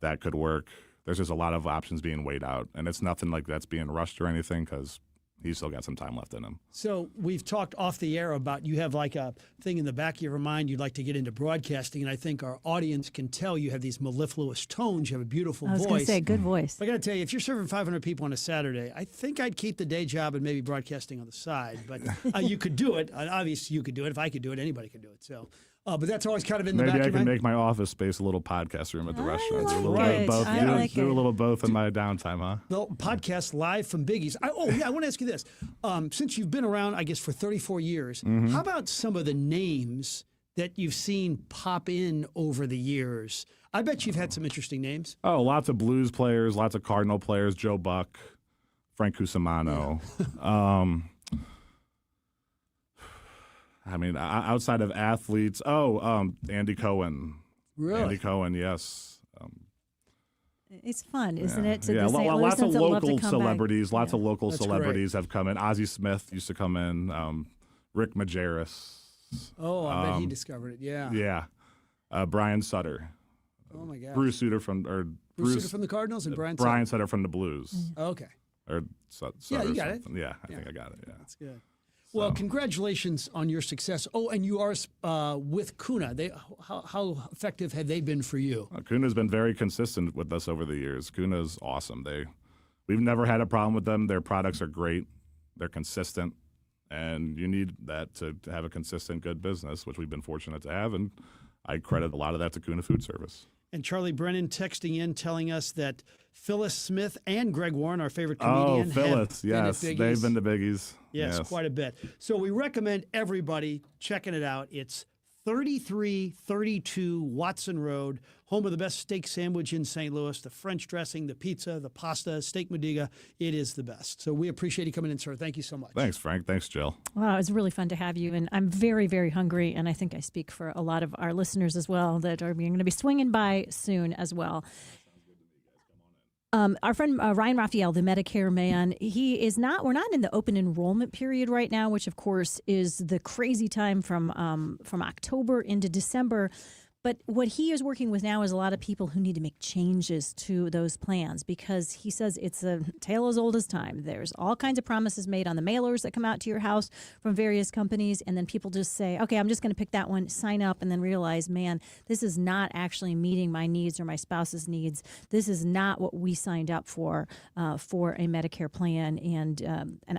that could work. There's just a lot of options being weighed out, and it's nothing like that's being rushed or anything because he's still got some time left in him. So we've talked off the air about you have like a thing in the back of your mind you'd like to get into broadcasting, and I think our audience can tell you have these mellifluous tones. You have a beautiful voice. I was going to say, good voice. I got to tell you, if you're serving 500 people on a Saturday, I think I'd keep the day job and maybe broadcasting on the side. But you could do it. Obviously, you could do it. If I could do it, anybody could do it. So. But that's always kind of in the back of your mind. Maybe I can make my office space a little podcast room at the restaurant. like Do a little bit of both. Do a little both in my downtime, huh? No, podcast live from Biggie's. I want to ask you this. Since you've been around, I guess, for 34 years, how about some of the names that you've seen pop in over the years? I bet you've had some interesting names. Oh, lots of Blues players, lots of Cardinal players, Joe Buck, Frank Cusimano. Yeah. I mean, outside of athletes, Andy Cohen. Really? Andy Cohen, yes. It's fun, isn't it? Yeah, lots of local celebrities. Lots of local That's celebrities have come in. Ozzie Smith used to come in. Rick Majerus. Oh, I bet he discovered it. Yeah. Yeah. Brian Sutter. Oh my gosh. Bruce Sutter from the Cardinals and Brian Sutter from the Blues. Okay. Or Sutter yeah, you got it. Yeah, I think I got it. Yeah. That's good. Well, congratulations on your success. Oh, and you are with Kuna. How effective have they been for you? Kuna's been very consistent with us over the years. Kuna's awesome. We've never had a problem with them. Their products are great. They're consistent, and you need that to have a consistent, good business, which we've been fortunate to have, and I credit a lot of that to Kuna Food Service. And Charlie Brennan texting in telling us that Phyllis Smith and Greg Warren, our favorite comedian, Phyllis, yes, they've been to Biggie's. Yes, quite a bit. So we recommend everybody checking it out. It's 3332 Watson Road, home of the best steak sandwich in St. Louis, the French dressing, the pizza, the pasta, steak Madiga. It is the best. So we appreciate you coming in, sir. Thank you so much. Thanks, Frank. Thanks, Jill. Wow, it was really fun to have you. And I'm very, very hungry. And I think I speak for a lot of our listeners as well that are going to be swinging by soon as well. Our friend Ryan Raphael, the Medicare man, we're not in the open enrollment period right now, which of course is the crazy time from October into December. But what he is working with now is a lot of people who need to make changes to those plans because he says it's a tale as old as time. There's all kinds of promises made on the mailers that come out to your house from various companies, and then people just say, okay, I'm just going to pick that one, sign up, and then realize, man, this is not actually meeting my needs or my spouse's needs. This is not what we signed up for a Medicare plan, and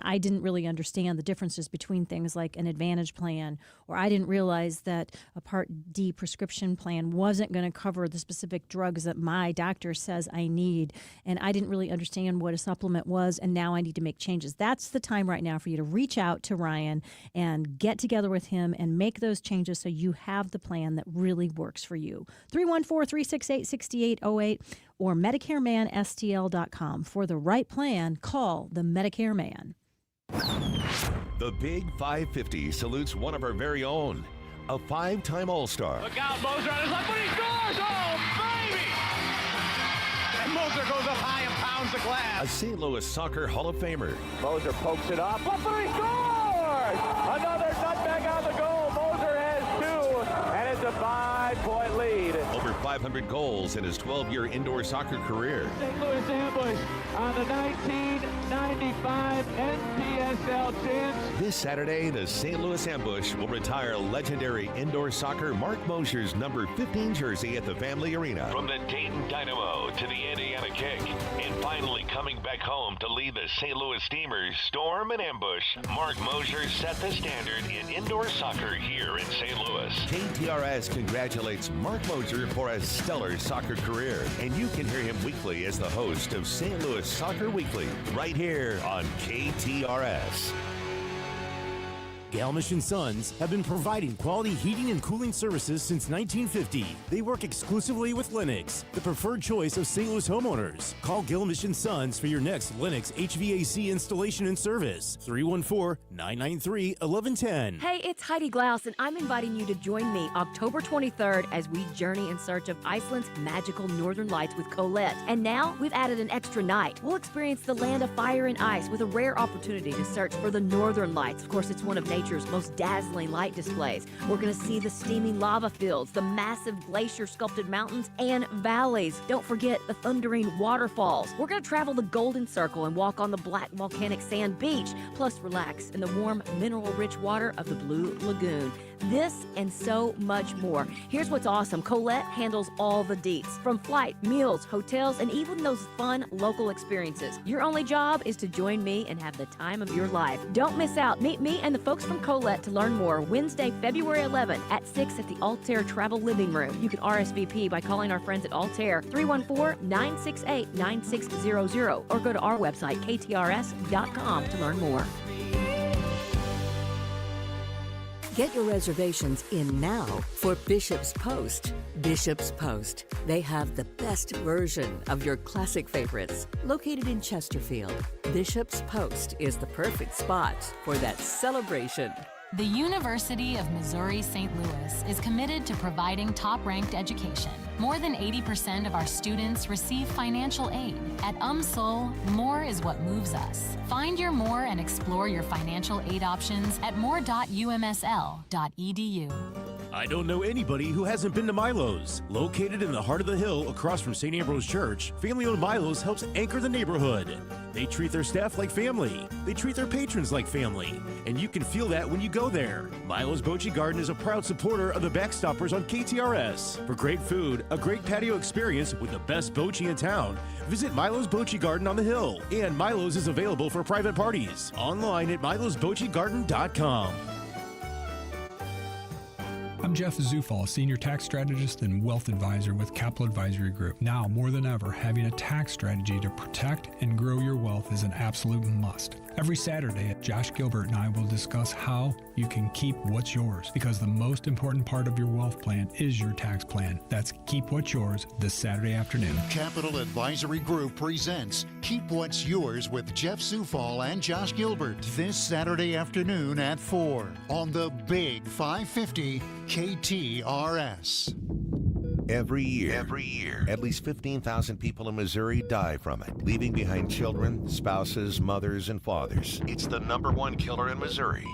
I didn't really understand the differences between things like an Advantage plan, or I didn't realize that a Part D prescription plan wasn't going to cover the specific drugs that my doctor says I need. And I didn't really understand what a supplement was, and now I need to make changes. That's the time right now for you to reach out to Ryan and get together with him and make those changes so you have the plan that really works for you. 314-368-6808 or MedicareManSTL.com. For the right plan, call the Medicare Man. The Big 550 salutes one of our very own, a 5-time All-Star. Look out, Moser on his left, but he scores! Oh, baby! And Moser goes up high and pounds the glass. A St. Louis Soccer Hall of Famer. Moser pokes it up, but he scores! Another nutmeg on the goal. Moser has 2, and it's a 5-point lead. Over 500 goals in his 12-year indoor soccer career. St. Louis ambush on the 1995 NPSL champs. This Saturday, the St. Louis Ambush will retire legendary indoor soccer Mark Mosher's number 15 jersey at the Family Arena. From the Dayton Dynamo to the Indiana Kick, and finally coming back home to lead the St. Louis Steamers Storm and Ambush, Mark Mosher set the standard in indoor soccer here in St. Louis. KTRS congratulates Mark Mosher for a stellar soccer career, and you can hear him weekly as the host of St. Louis Soccer Weekly, right here on KTRS. Galmish & Sons have been providing quality heating and cooling services since 1950. They work exclusively with Lennox, the preferred choice of St. Louis homeowners. Call Galmish & Sons for your next Lennox HVAC installation and service. 314-993-1110. Hey, it's Heidi Glaus, and I'm inviting you to join me October 23rd as we journey in search of Iceland's magical northern lights with Colette. And now we've added an extra night. We'll experience the land of fire and ice with a rare opportunity to search for the northern lights. Of course, it's one of nature's most dazzling light displays. We're going to see the steaming lava fields, the massive glacier-sculpted mountains and valleys. Don't forget the thundering waterfalls. We're going to travel the Golden Circle and walk on the black volcanic sand beach, plus relax in the warm, mineral-rich water of the Blue Lagoon. This and so much more. Here's what's awesome. Colette handles all the deets, from flight, meals, hotels, and even those fun local experiences. Your only job is to join me and have the time of your life. Don't miss out. Meet me and the folks from Colette to learn more Wednesday, February 11 at 6 at the Altair Travel Living Room. You can RSVP by calling our friends at Altair 314-968-9600 or go to our website KTRS.com to learn more. Get your reservations in now for Bishop's Post. Bishop's Post. They have the best version of your classic favorites. Located in Chesterfield, Bishop's Post is the perfect spot for that celebration. The University of Missouri-St. Louis is committed to providing top-ranked education. More than 80% of our students receive financial aid. At UMSL, more is what moves us. Find your more and explore your financial aid options at more.umsl.edu. I don't know anybody who hasn't been to Milo's. Located in the heart of the hill across from St. Ambrose Church, family-owned Milo's helps anchor the neighborhood. They treat their staff like family. They treat their patrons like family. And you can feel that when you go there. Milo's Bocce Garden is a proud supporter of the Backstoppers on KTRS. For great food, a great patio experience with the best bocce in town, visit Milo's Bocce Garden on the Hill. And Milo's is available for private parties. Online at milosboccegarden.com. I'm Jeff Zufall, Senior Tax Strategist and Wealth Advisor with Capital Advisory Group. Now, more than ever, having a tax strategy to protect and grow your wealth is an absolute must. Every Saturday, Josh Gilbert and I will discuss how you can keep what's yours, because the most important part of your wealth plan is your tax plan. That's Keep What's Yours this Saturday afternoon. Capital Advisory Group presents Keep What's Yours with Jeff Zufall and Josh Gilbert this Saturday afternoon at 4 on the Big 550 KTRS. Every year, at least 15,000 people in Missouri die from it, leaving behind children, spouses, mothers, and fathers. It's the #1 killer in Missouri.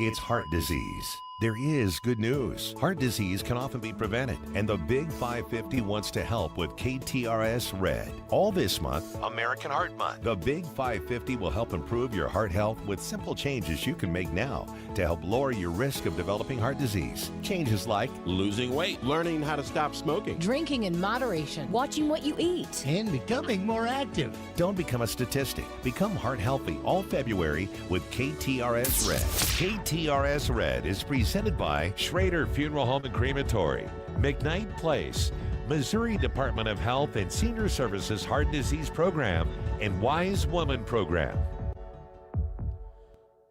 It's heart disease. There is good news. Heart disease can often be prevented, and the Big 550 wants to help with KTRS Red. All this month, American Heart Month. The Big 550 will help improve your heart health with simple changes you can make now to help lower your risk of developing heart disease. Changes like losing weight, learning how to stop smoking, drinking in moderation, watching what you eat, and becoming more active. Don't become a statistic. Become heart healthy all February with KTRS Red. KTRS Red is presented by Schrader Funeral Home and Crematory, McKnight Place, Missouri Department of Health and Senior Services Heart Disease Program, and Wise Woman Program.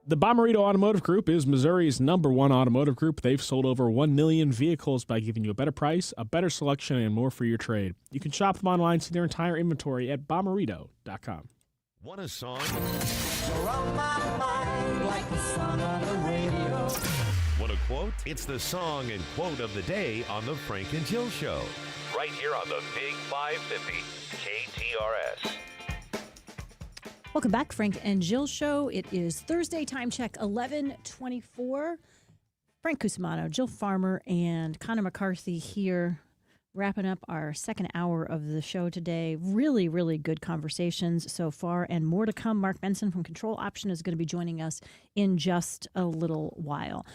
The Bomarito Automotive Group is Missouri's #1 automotive group. They've sold over 1 million vehicles by giving you a better price, a better selection, and more for your trade. You can shop them online, see their entire inventory at bomarito.com. Want a song? You're on my mind like the song on the radio. Want a quote? It's the song and quote of the day on the Frank and Jill Show. Right here on the Big 550 KTRS. Welcome back, Frank and Jill Show. It is Thursday, time check 11:24. Frank Cusimano, Jill Farmer, and Connor McCarthy here, wrapping up our second hour of the show today. Really, really good conversations so far, and more to come. Mark Benson from Control Option is going to be joining us in just a little while.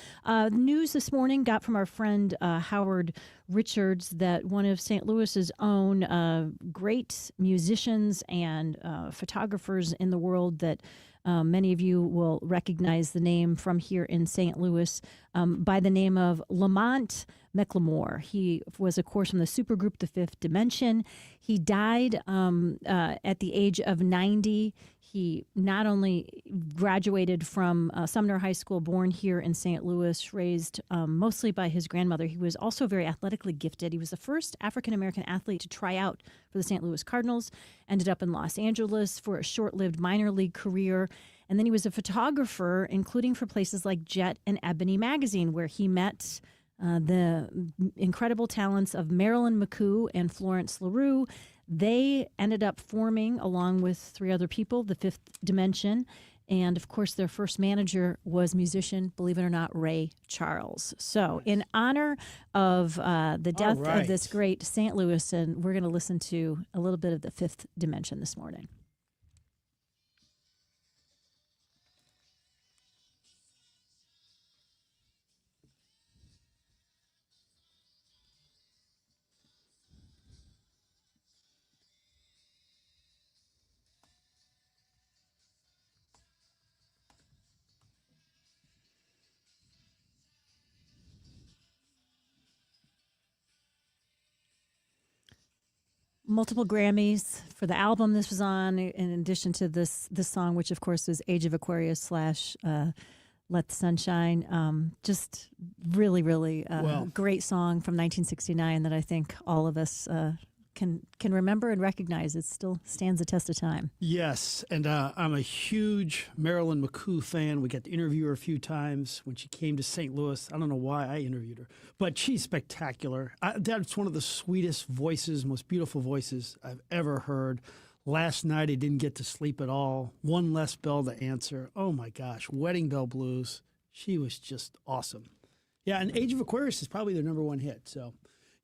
News this morning got from our friend Howard Richards that one of St. Louis's own great musicians and photographers in the world that many of you will recognize the name from here in St. Louis, by the name of Lamont McLemore. He was, of course, from the supergroup The Fifth Dimension. He died at the age of 90. He not only graduated from Sumner High School, born here in St. Louis, raised mostly by his grandmother. He was also very athletically gifted. He was the first African-American athlete to try out for the St. Louis Cardinals, ended up in Los Angeles for a short-lived minor league career. And then he was a photographer, including for places like Jet and Ebony magazine, where he met the incredible talents of Marilyn McCoo and Florence LaRue. They ended up forming, along with 3 other people, the Fifth Dimension. And, of course, their first manager was musician, believe it or not, Ray Charles. So in honor of the death of this great St. Louis, and we're going to listen to a little bit of the Fifth Dimension this morning. Multiple Grammys for the album this was on, in addition to this song, which of course is Age of Aquarius / Let the Sun Shine. Just really, really great song from 1969 that I think all of us can remember and recognize. It still stands the test of time. Yes, and I'm a huge Marilyn McCoo fan. We got to interview her a few times when she came to St. Louis. I don't know why I interviewed her, but she's spectacular. That's one of the sweetest voices, most beautiful voices I've ever heard. Last night I didn't get to sleep at all. One less bell to answer. Oh my gosh, Wedding Bell Blues. She was just awesome. Yeah, and Age of Aquarius is probably their #1 hit, so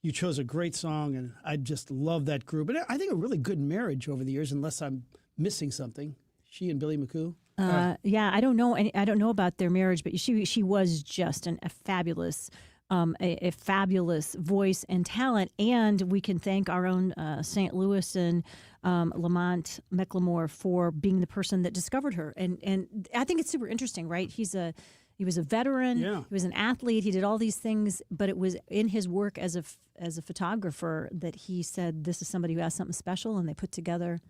you chose a great song, and I just love that group. And I think a really good marriage over the years, unless I'm missing something. She and Billy McCoo. Yeah, I don't know. I don't know about their marriage, but she was just a fabulous. A fabulous voice and talent, and we can thank our own St. Louis and Lamont McLemore for being the person that discovered her. And I think it's super interesting, right? He was a veteran. Yeah. He was an athlete. He did all these things, but it was in his work as a photographer that he said, "This is somebody who has something special," and they put together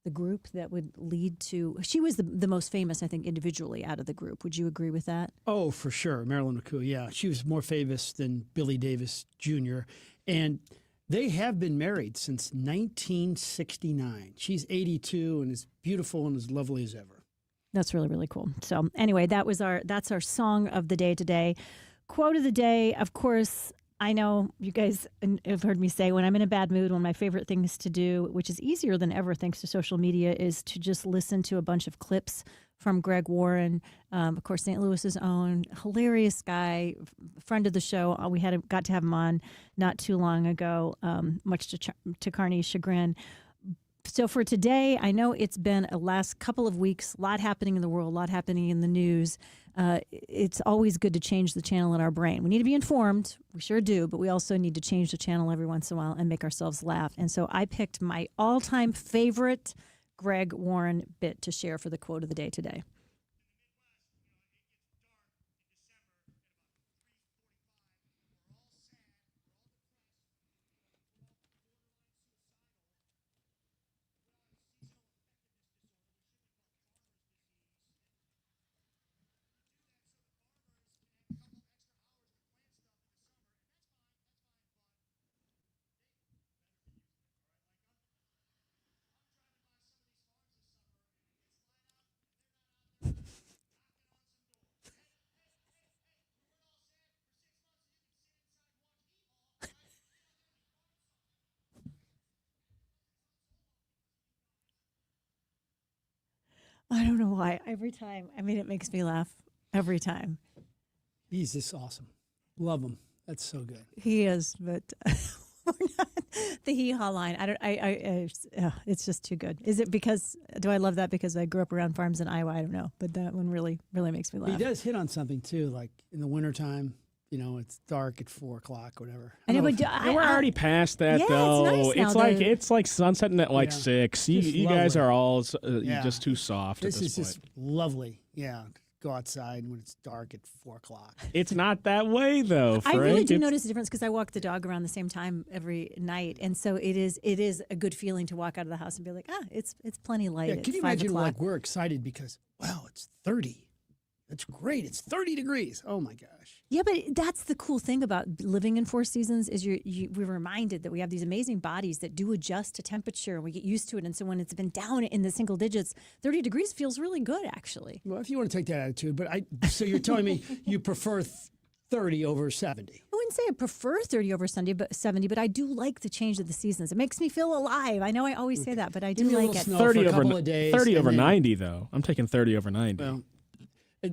the group that would lead to. She was the most famous, I think, individually out of the group. Would you agree with that? Oh, for sure. Marilyn McCoo, yeah. She was more famous than Billy Davis Jr. And they have been married since 1969. She's 82 and is beautiful and as lovely as ever. That's really, really cool. So anyway, that's our song of the day today. Quote of the day, of course, I know you guys have heard me say when I'm in a bad mood, one of my favorite things to do, which is easier than ever thanks to social media, is to just listen to a bunch of clips from Greg Warren, of course, St. Louis's own, hilarious guy, friend of the show. We got to have him on not too long ago, much to Carney's chagrin. So for today, I know it's been a last couple of weeks, a lot happening in the world, a lot happening in the news. It's always good to change the channel in our brain. We need to be informed. We sure do, but we also need to change the channel every once in a while and make ourselves laugh. And so I picked my all-time favorite Greg Warren bit to share for the quote of the day today. I don't know why. Every time. I mean, it makes me laugh every time. He's just awesome. Love him. That's so good. He is, but we're not the hee-haw line. It's just too good. Is it because, do I love that because I grew up around farms in Iowa? I don't know. But that one really, really makes me laugh. He does hit on something, too, like in the wintertime. You know, it's dark at 4 o'clock, whatever. I know, but we're already past that, though. It's nice now, it's like sunsetting at like 6. You guys are all just too soft. This at this is point. just lovely. Yeah, go outside when it's dark at 4 o'clock. It's not that way, though, Frank. I really do notice a difference because I walk the dog around the same time every night, and so it is a good feeling to walk out of the house and be like, it's plenty light. Yeah, at can you 5 imagine? o'clock. Like we're excited because it's 30. That's great. It's 30 degrees. Oh my gosh. Yeah, but that's the cool thing about living in 4 seasons is we're reminded that we have these amazing bodies that do adjust to temperature and we get used to it. And so when it's been down in the single digits, 30 degrees feels really good, actually. Well, if you want to take that attitude, so you're telling me you prefer 30 over 70. I wouldn't say I prefer 30 over 70, but I do like the change of the seasons. It makes me feel alive. I know I always say that, but I do like it. 30 over 90, though. I'm taking 30 over 90. Well,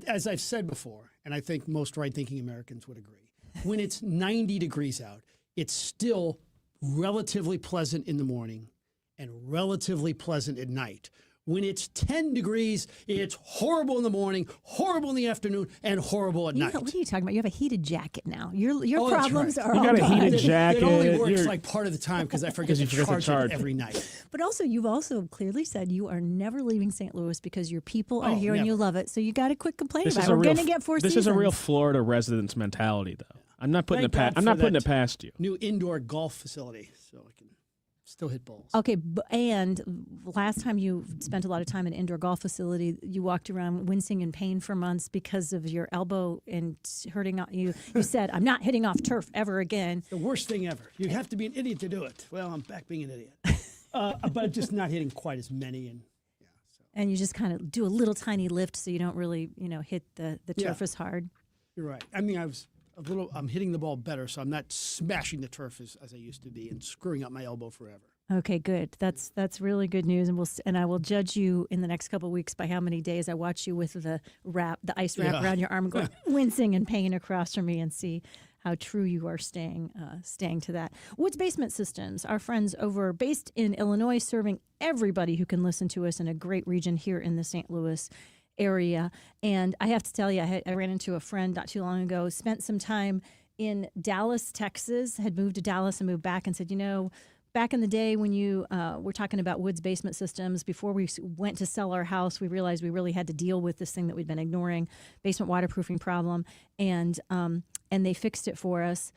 as I've said before, and I think most right-thinking Americans would agree, when it's 90 degrees out, it's still relatively pleasant in the morning and relatively pleasant at night. When it's 10 degrees, it's horrible in the morning, horrible in the afternoon, and horrible at night. What are you talking about? You have a heated jacket now. Your problems right. are you all got a gone. heated jacket. It only works like part of the time because I forget to charge it every night. But also, you've also clearly said you are never leaving St. Louis because your people are here never. and you love it. So you got to quit complaining This about it. is We're going to get 4 seasons. This is a real Florida residents mentality, though. I'm not putting Thank it God for putting that it past you. New indoor golf facility, so I can still hit balls. Okay, and last time you spent a lot of time in an indoor golf facility, you walked around wincing in pain for months because of your elbow and hurting. You said, "I'm not hitting off turf ever again." The worst thing ever. You have to be an idiot to do it. Well, I'm back being an idiot, but just not hitting quite as many. And you just kind of do a little tiny lift so you don't really, hit the turf as hard. You're right. I mean, I'm hitting the ball better, so I'm not smashing the turf as I used to be and screwing up my elbow forever. Okay, good. That's really good news, and I will judge you in the next couple of weeks by how many days I watch you with the ice wrap around your arm, going wincing in pain across from me, and see how true you are staying to that. Woods Basement Systems, our friends based in Illinois, serving everybody who can listen to us in a great region here in the St. Louis area. And I have to tell you, I ran into a friend not too long ago, spent some time in Dallas, Texas, had moved to Dallas and moved back, and said, back in the day when you were talking about Woods Basement Systems, before we went to sell our house, we realized we really had to deal with this thing that we'd been ignoring, basement waterproofing problem, and they fixed it for us.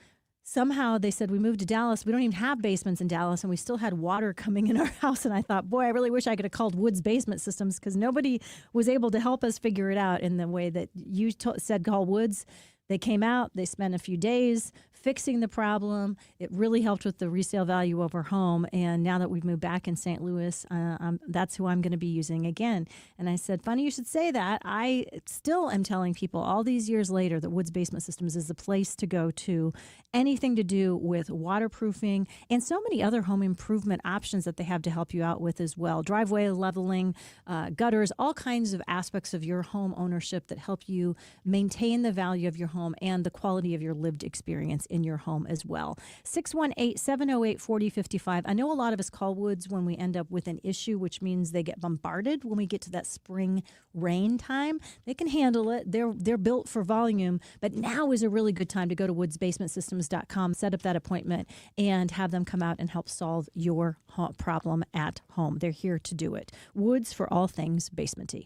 Somehow they said we moved to Dallas. We don't even have basements in Dallas, and we still had water coming in our house. And I thought, boy, I really wish I could have called Woods Basement Systems, because nobody was able to help us figure it out in the way that you said call Woods. They came out, they spent a few days fixing the problem. It really helped with the resale value of our home. And now that we've moved back in St. Louis, that's who I'm going to be using again. And I said, funny you should say that. I still am telling people all these years later that Woods Basement Systems is the place to go to. Anything to do with waterproofing and so many other home improvement options that they have to help you out with as well. Driveway leveling, gutters, all kinds of aspects of your home ownership that help you maintain the value of your home and the quality of your lived experience in your home as well. 618-708-4055. I know a lot of us call Woods when we end up with an issue, which means they get bombarded when we get to that spring rain time. They can handle it. They're built for volume, but now is a really good time to go to woodsbasementsystems.com, set up that appointment, and have them come out and help solve your problem at home. They're here to do it. Woods for all things basementy.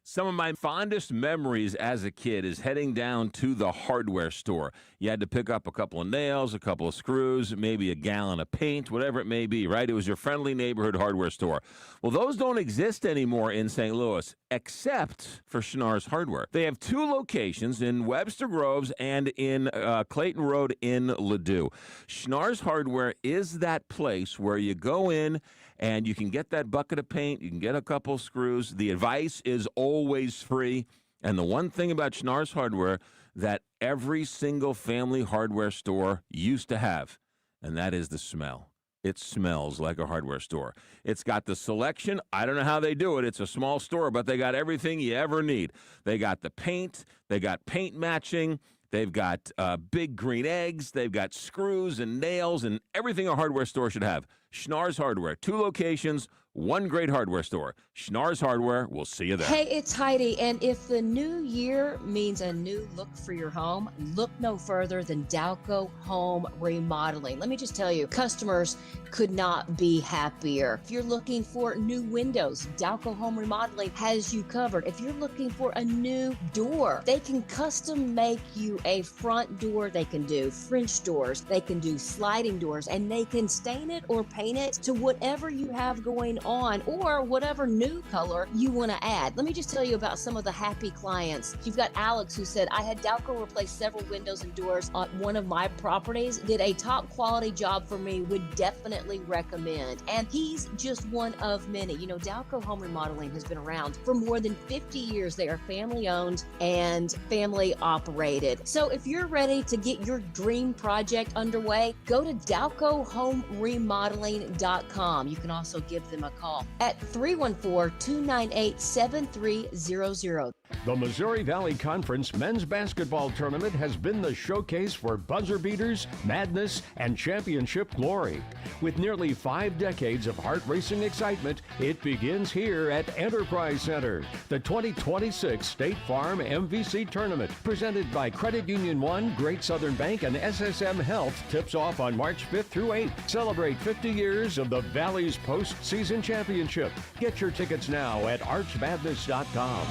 Some of my fondest memories as a kid is heading down to the hardware store. You had to pick up a couple of nails, a couple of screws, maybe a gallon of paint, whatever it may be, right? It was your friendly neighborhood hardware store. Well, those don't exist anymore in St. Louis, except for Schnarr's Hardware. They have two locations in Webster Groves and in Clayton Road in Ladue. Schnarr's Hardware is that place where you go in and you can get that bucket of paint, you can get a couple screws. The advice is always free. And the one thing about Schnarr's Hardware that every single family hardware store used to have, and that is the smell. It smells like a hardware store. It's got the selection. I don't know how they do it. It's a small store, but they got everything you ever need. They got the paint. They got paint matching. They've got big green eggs. They've got screws and nails and everything a hardware store should have. Schnarr's Hardware, 2 locations, 1 great hardware store. Schnarr's Hardware, we'll see you there. Hey, it's Heidi, and if the new year means a new look for your home, look no further than Dalco Home Remodeling. Let me just tell you, customers could not be happier. If you're looking for new windows, Dalco Home Remodeling has you covered. If you're looking for a new door, they can custom make you a front door. They can do French doors, they can do sliding doors, and they can stain it or paint it to whatever you have going on or whatever new color you want to add. Let me just tell you about some of the happy clients. You've got Alex, who said, I had Dalco replace several windows and doors on one of my properties, did a top quality job for me, would definitely recommend. And he's just one of many. You know, Dalco Home Remodeling has been around for more than 50 years. They are family owned and family operated. So if you're ready to get your dream project underway, go to DalcoHomeRemodeling.com. You can also give them a call at 314-298-7300. The Missouri Valley Conference Men's Basketball Tournament has been the showcase for buzzer beaters, madness, and championship glory. With nearly 5 decades of heart-racing excitement, it begins here at Enterprise Center. The 2026 State Farm MVC Tournament, presented by Credit Union One, Great Southern Bank, and SSM Health, tips off on March 5th through 8th. Celebrate 50 years of the Valley's postseason championship. Get your tickets now at archmadness.com.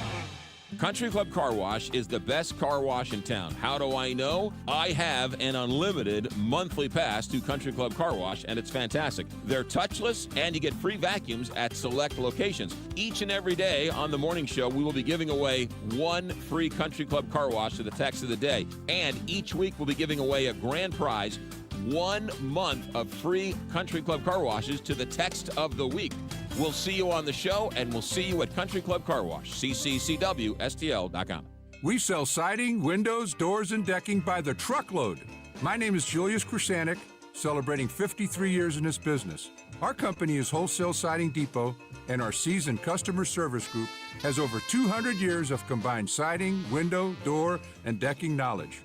Country Club Car Wash is the best car wash in town. How do I know? I have an unlimited monthly pass to Country Club Car Wash, and it's fantastic. They're touchless, and you get free vacuums at select locations. Each and every day on the morning show, we will be giving away 1 free Country Club Car Wash to the text of the day. And each week, we'll be giving away a grand prize, 1 month of free Country Club Car Washes to the text of the week. We'll see you on the show, and we'll see you at Country Club Car Wash, cccwstl.com. We sell siding, windows, doors, and decking by the truckload. My name is Julius Krasanik, celebrating 53 years in this business. Our company is Wholesale Siding Depot, and our seasoned customer service group has over 200 years of combined siding, window, door, and decking knowledge.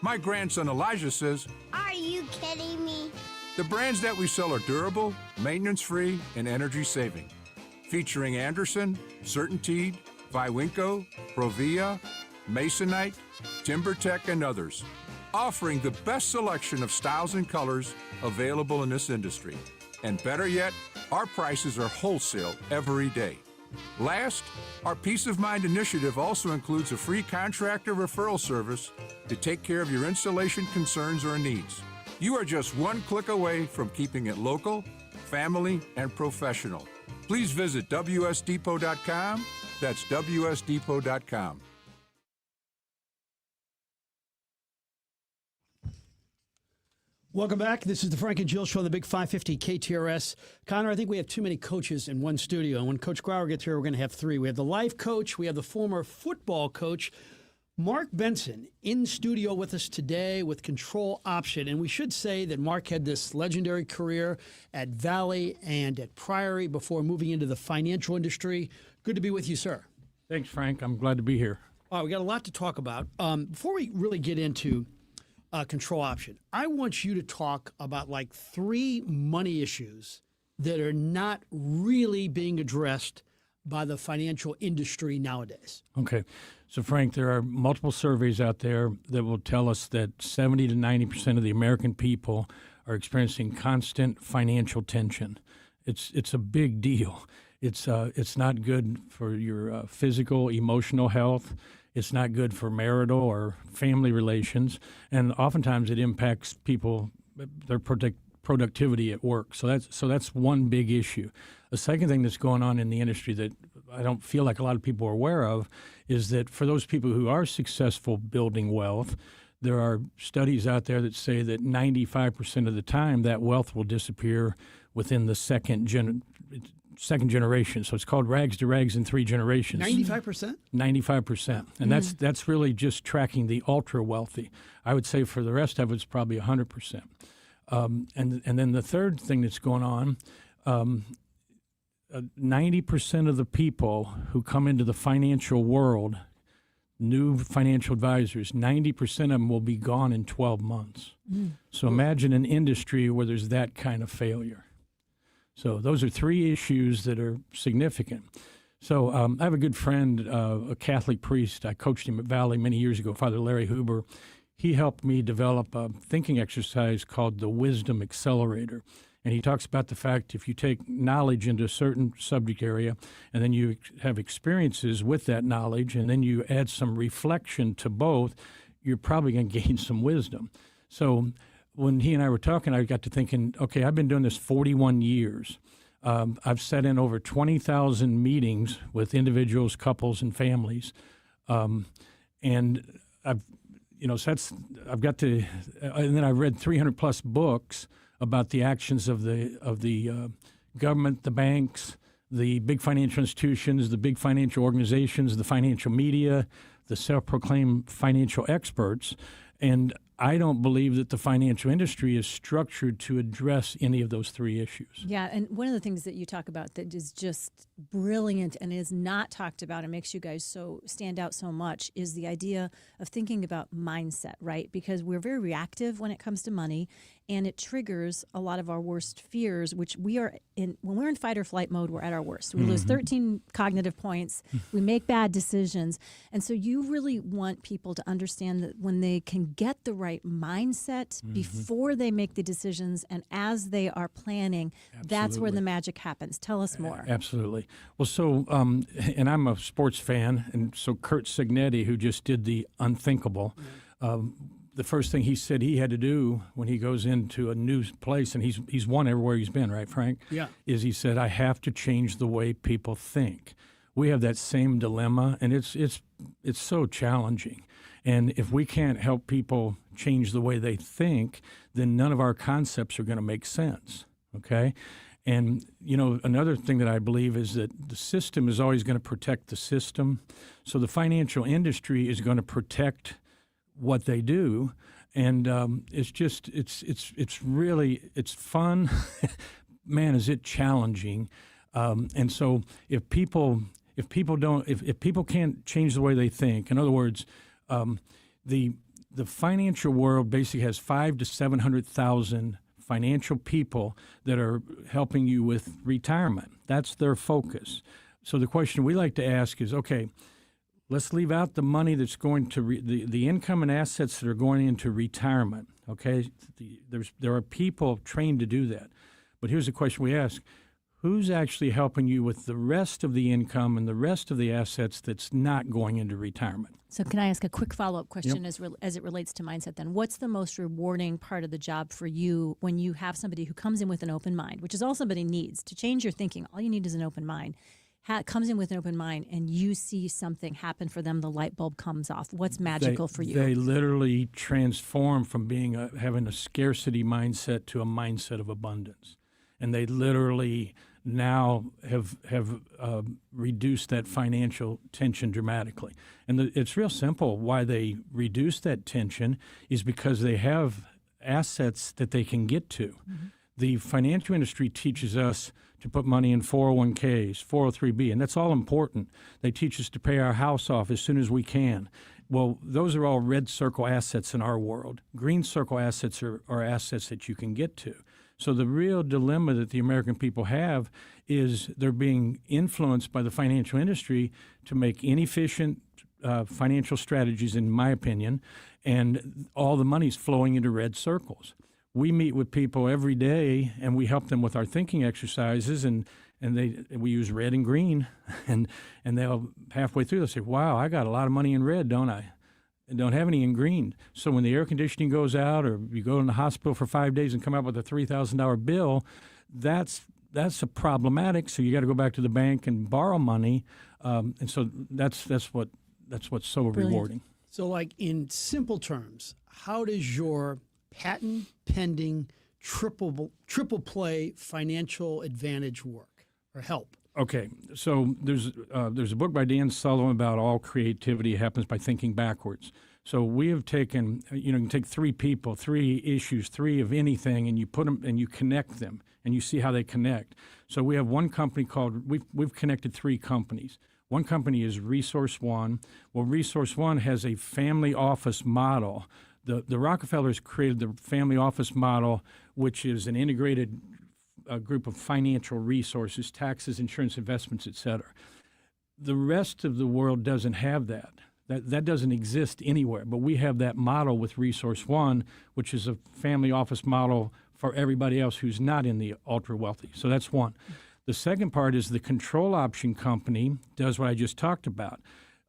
My grandson Elijah says, "Are you kidding me?" the brands that we sell are durable, maintenance-free, and energy-saving. Featuring Anderson, CertainTeed, Viwinco, Provia, Masonite, TimberTech, and others, offering the best selection of styles and colors available in this industry. And better yet, our prices are wholesale every day. Last, our Peace of Mind initiative also includes a free contractor referral service to take care of your installation concerns or needs. You are just one click away from keeping it local, family, and professional. Please visit WSDepot.com. That's WSDepot.com. Welcome back. This is the Frank and Jill Show on the Big 550 KTRS. Connor, I think we have too many coaches in one studio. And when Coach Grauer gets here, we're going to have three. We have the life coach. We have the former football coach, Mark Benson, in studio with us today with Control Option. And we should say that Mark had this legendary career at Valley and at Priory before moving into the financial industry. Good to be with you, sir. Thanks, Frank. I'm glad to be here. All right, we got a lot to talk about. Before we really get into Control Option, I want you to talk about like 3 money issues that are not really being addressed by the financial industry nowadays. Okay. So, Frank, there are multiple surveys out there that will tell us that 70 to 90% of the American people are experiencing constant financial tension. It's a big deal. It's not good for your physical, emotional health. It's not good for marital or family relations, and oftentimes it impacts people, their productivity at work. So that's one big issue. The second thing that's going on in the industry that I don't feel like a lot of people are aware of is that for those people who are successful building wealth, there are studies out there that say that 95% of the time that wealth will disappear within the second generation. So it's called rags to rags in 3 generations. 95%? 95%. And that's really just tracking the ultra wealthy. I would say for the rest of it's probably 100%. And then the third thing that's going on, 90% of the people who come into the financial world, new financial advisors, 90% of them will be gone in 12 months. So imagine an industry where there's that kind of failure. So those are 3 issues that are significant. So I have a good friend, a Catholic priest. I coached him at Valley many years ago, Father Larry Huber. He helped me develop a thinking exercise called the Wisdom Accelerator. And he talks about the fact if you take knowledge into a certain subject area and then you have experiences with that knowledge and then you add some reflection to both, you're probably going to gain some wisdom. So when he and I were talking, I got to thinking, okay, I've been doing this 41 years. I've sat in over 20,000 meetings with individuals, couples, and families. And I've got to, and then I've read 300 plus books about the actions of the government, the banks, the big financial institutions, the big financial organizations, the financial media, the self-proclaimed financial experts. And I don't believe that the financial industry is structured to address any of those 3 issues. Yeah, and one of the things that you talk about that is just brilliant and is not talked about and makes you guys so stand out so much is the idea of thinking about mindset, right? Because we're very reactive when it comes to money, and it triggers a lot of our worst fears, which we are in. When we're in fight or flight mode, we're at our worst. We lose 13 cognitive points. We make bad decisions. And so you really want people to understand that when they can get the right mindset before they make the decisions and as they are planning, that's where the magic happens. Tell us more. Absolutely. Well, so, and I'm a sports fan, and so Kurt Signetti, who just did the unthinkable, the first thing he said he had to do when he goes into a new place, and he's won everywhere he's been, right, Frank? Yeah. Is he said, I have to change the way people think. We have that same dilemma, and it's so challenging. And if we can't help people change the way they think, then none of our concepts are going to make sense, okay? And, you know, another thing that I believe is that the system is always going to protect the system. So the financial industry is going to protect what they do, and it's really fun. Man, is it challenging? And so if people can't change the way they think, in other words, the the financial world basically has 500,000 to 700,000 financial people that are helping you with retirement. That's their focus. So the question we like to ask is, okay, let's leave out the money that's going to the income and assets that are going into retirement. Okay, there are people trained to do that. But here's the question we ask: who's actually helping you with the rest of the income and the rest of the assets that's not going into retirement? So can I ask a quick follow-up question as it relates to mindset then? What's the most rewarding part of the job for you when you have somebody who comes in with an open mind, which is all somebody needs to change your thinking? All you need is an open mind. Comes in with an open mind and you see something happen for them, the light bulb comes off. What's magical for you? They literally transform from having a scarcity mindset to a mindset of abundance. And they literally now have reduced that financial tension dramatically. And it's real simple. Why they reduce that tension is because they have assets that they can get to. Mm-hmm. The financial industry teaches us to put money in 401ks, 403b, and that's all important. They teach us to pay our house off as soon as we can. Well, those are all red circle assets in our world. Green circle assets are assets that you can get to. So the real dilemma that the American people have is they're being influenced by the financial industry to make inefficient financial strategies, in my opinion, and all the money's flowing into red circles. We meet with people every day, and we help them with our thinking exercises, and we use red and green, and they'll halfway through they'll say, "Wow, I got a lot of money in red, don't I? And don't have any in green." So when the air conditioning goes out, or you go in the hospital for 5 days and come out with a $3,000 bill, that's a problematic. So you got to go back to the bank and borrow money, and so that's what's so rewarding. So, like in simple terms, how does your patent pending triple play financial advantage work or help? Okay, so there's a book by Dan Sullivan about all creativity happens by thinking backwards. So we have taken, you can take three people, three issues, three of anything, and you put them and you connect them, and you see how they connect. So we have one company called, we've connected three companies. One company is Resource One. Well, Resource One has a family office model. The Rockefellers created the family office model, which is an integrated group of financial resources, taxes, insurance, investments, et cetera. The rest of the world doesn't have that. That doesn't exist anywhere, but we have that model with Resource One, which is a family office model for everybody else who's not in the ultra wealthy. So that's one. The second part is the control option company does what I just talked about.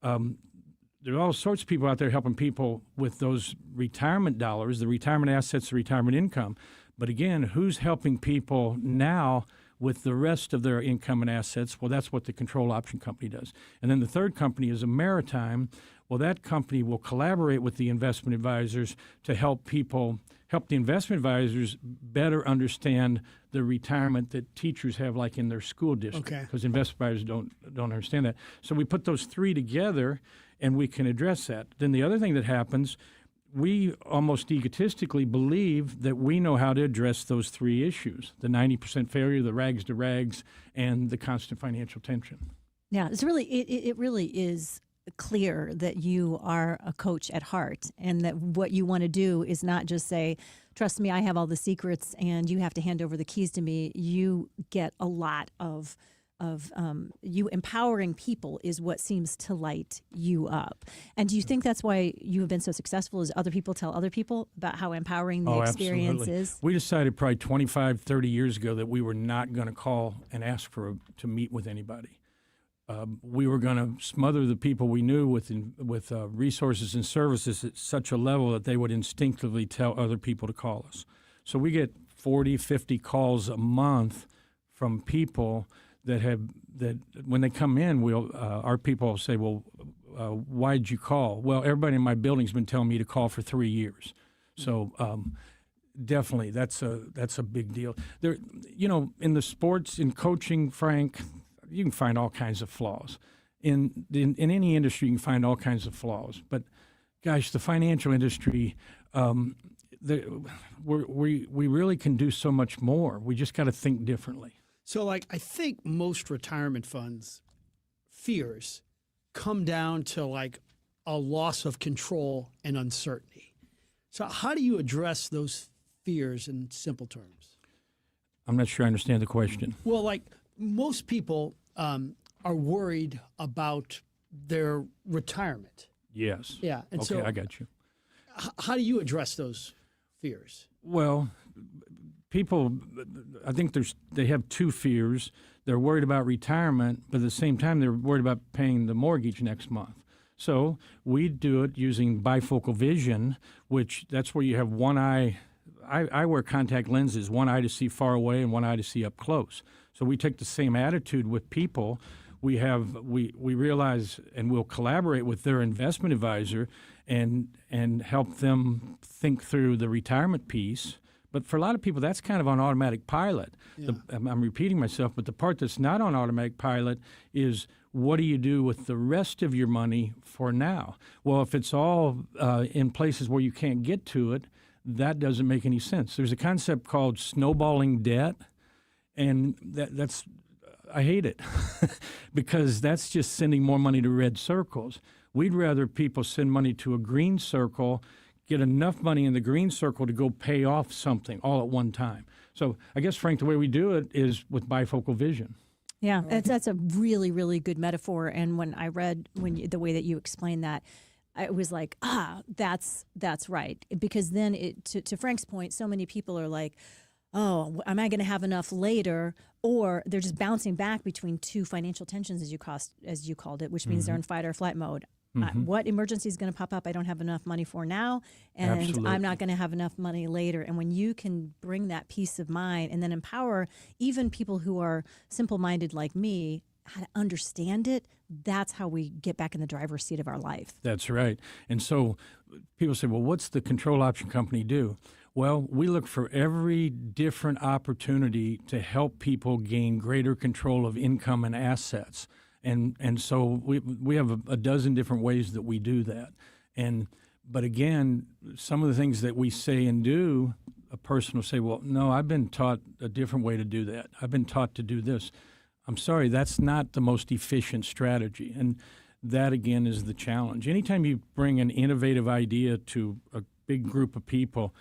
There are all sorts of people out there helping people with those retirement dollars, the retirement assets, the retirement income. But again, who's helping people now with the rest of their income and assets? Well, that's what the control option company does. And then the third company is a Maritime. Well, that company will collaborate with the investment advisors to help the investment advisors better understand the retirement that teachers have, like in their school district. Okay. Because investment advisors don't understand that. So we put those three together, and we can address that. Then the other thing that happens, we almost egotistically believe that we know how to address those three issues: the 90% failure, the rags to rags, and the constant financial tension. Yeah, it really is clear that you are a coach at heart, and that what you want to do is not just say, "Trust me, I have all the secrets and you have to hand over the keys to me." You get a lot of you empowering people is what seems to light you up. And do you think that's why you have been so successful, is other people tell other people about how empowering the experience absolutely. is? We decided probably 25, 30 years ago that we were not going to call and ask to meet with anybody. We were going to smother the people we knew with resources and services at such a level that they would instinctively tell other people to call us. So we get 40, 50 calls a month from people that when they come in, our people will say, "Well, why'd you call?" "Well, everybody in my building's been telling me to call for 3 years." So definitely, that's a big deal. There, in the sports, in coaching, Frank, you can find all kinds of flaws. In any industry, you can find all kinds of flaws. But gosh, the financial industry, we really can do so much more. We just got to think differently. So, I think most retirement funds fears come down to a loss of control and uncertainty. So how do you address those fears in simple terms? I'm not sure I understand the question. Well, like most people are worried about their retirement. Yes. Yeah. And okay, so I got you. How do you address those fears? Well, people, I think they have two fears. They're worried about retirement, but at the same time, they're worried about paying the mortgage next month. So we do it using bifocal vision, which that's where you have one eye. I wear contact lenses, one eye to see far away and one eye to see up close. So we take the same attitude with people. We realize and we'll collaborate with their investment advisor and help them think through the retirement piece. But for a lot of people, that's kind of on automatic pilot. Yeah. I'm repeating myself, but the part that's not on automatic pilot is what do you do with the rest of your money for now? Well, if it's all in places where you can't get to it, that doesn't make any sense. There's a concept called snowballing debt, and that's I hate it because that's just sending more money to red circles. We'd rather people send money to a green circle, get enough money in the green circle to go pay off something all at one time. So I guess, Frank, the way we do it is with bifocal vision. Yeah, that's a really, really good metaphor. And when I read the way that you explained that, I was like, that's right. Because then, to Frank's point, so many people are like, oh, am I going to have enough later? Or they're just bouncing back between two financial tensions, as you called it, which means they're in fight or flight mode. What emergency is going to pop up I don't have enough money for now, and Absolutely. I'm not going to have enough money later. And when you can bring that peace of mind and then empower even people who are simple-minded like me how to understand it, that's how we get back in the driver's seat of our life. That's right. And so people say, well, what's the control option company do? Well, we look for every different opportunity to help people gain greater control of income and assets. And so we have a dozen different ways that we do that. But again, some of the things that we say and do, a person will say, well, no, I've been taught a different way to do that. I've been taught to do this. I'm sorry, that's not the most efficient strategy. And that, again, is the challenge. Anytime you bring an innovative idea to a big group of people,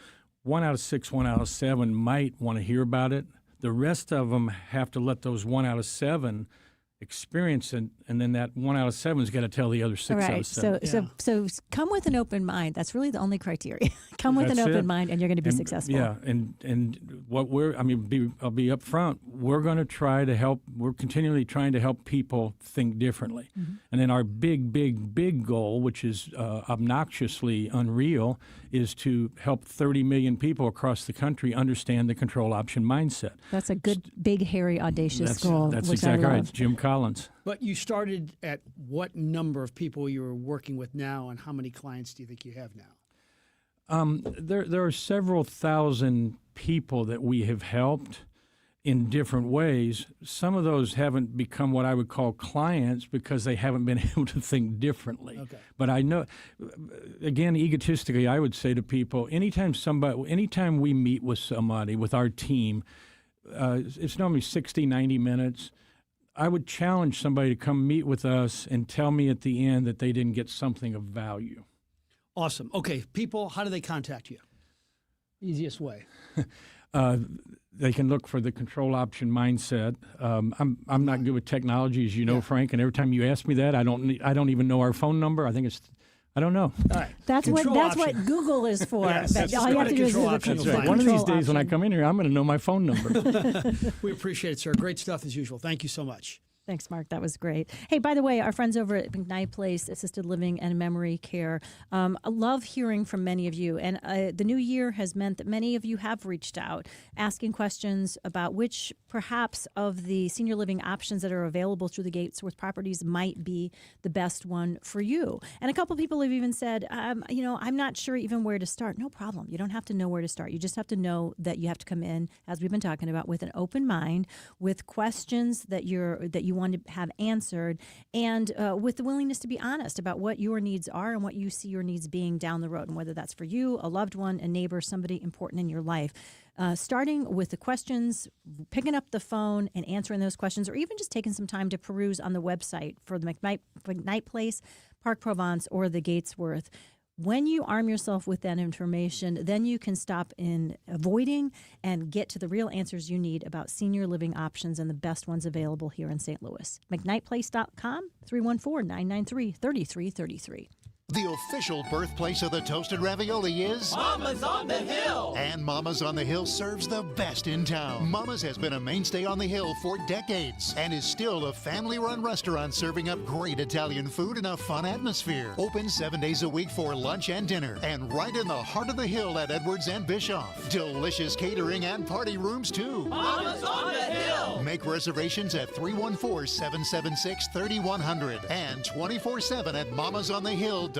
1 out of 6, 1 out of 7 might want to hear about it. The rest of them have to let those 1 out of 7 experience it, and then that 1 out of 7's got to tell the other 6 out of 7. So come with an open mind. That's really the only criteria. Come with an open mind, and you're going to be successful. Yeah, and what I'll be up front. We're going to try to help. We're continually trying to help people think differently. And then our big goal, which is obnoxiously unreal, is to help 30 million people across the country understand the control option mindset. That's a good, big, hairy, audacious goal. That's which exactly I love. right. Jim Collins. But you started at what number of people you were working with now, and how many clients do you think you have now? There are several thousand people that we have helped in different ways. Some of those haven't become what I would call clients because they haven't been able to think differently. Okay. But I know, again, egotistically, I would say to people, anytime we meet with somebody, with our team, it's normally 60, 90 minutes. I would challenge somebody to come meet with us and tell me at the end that they didn't get something of value. Awesome. Okay, people, how do they contact you? Easiest way. They can look for the control option mindset. I'm not good with technology, as you know, Frank. And every time you ask me that, I don't even know our phone number. I don't know. All right. That's what Google is for. Yes, All you have to do is do the right. One of these days when I come in here, I'm going to know my phone number. We appreciate it, sir. Great stuff as usual. Thank you so much. Thanks, Mark. That was great. Hey, by the way, our friends over at McKnight Place Assisted Living and Memory Care, I love hearing from many of you. And the new year has meant that many of you have reached out, asking questions about which perhaps of the senior living options that are available through the Gatesworth properties might be the best one for you. And a couple people have even said, I'm not sure even where to start. No problem. You don't have to know where to start. You just have to know that you have to come in, as we've been talking about, with an open mind, with questions that you want to have answered, and with the willingness to be honest about what your needs are and what you see your needs being down the road, and whether that's for you, a loved one, a neighbor, somebody important in your life. Starting with the questions, picking up the phone and answering those questions, or even just taking some time to peruse on the website for the McKnight Place, Park Provence, or the Gatesworth. When you arm yourself with that information, then you can stop in avoiding and get to the real answers you need about senior living options and the best ones available here in St. Louis. McKnightPlace.com, 314-993-3333. The official birthplace of the toasted ravioli is Mama's on the Hill. And Mama's on the Hill serves the best in town. Mama's has been a mainstay on the Hill for decades and is still a family-run restaurant serving up great Italian food in a fun atmosphere. Open 7 days a week for lunch and dinner, and right in the heart of the Hill at Edwards and Bischoff. Delicious catering and party rooms too. Mama's on the Hill. Make reservations at 314-776-3100 and 24/7 at mamasonthehill.com.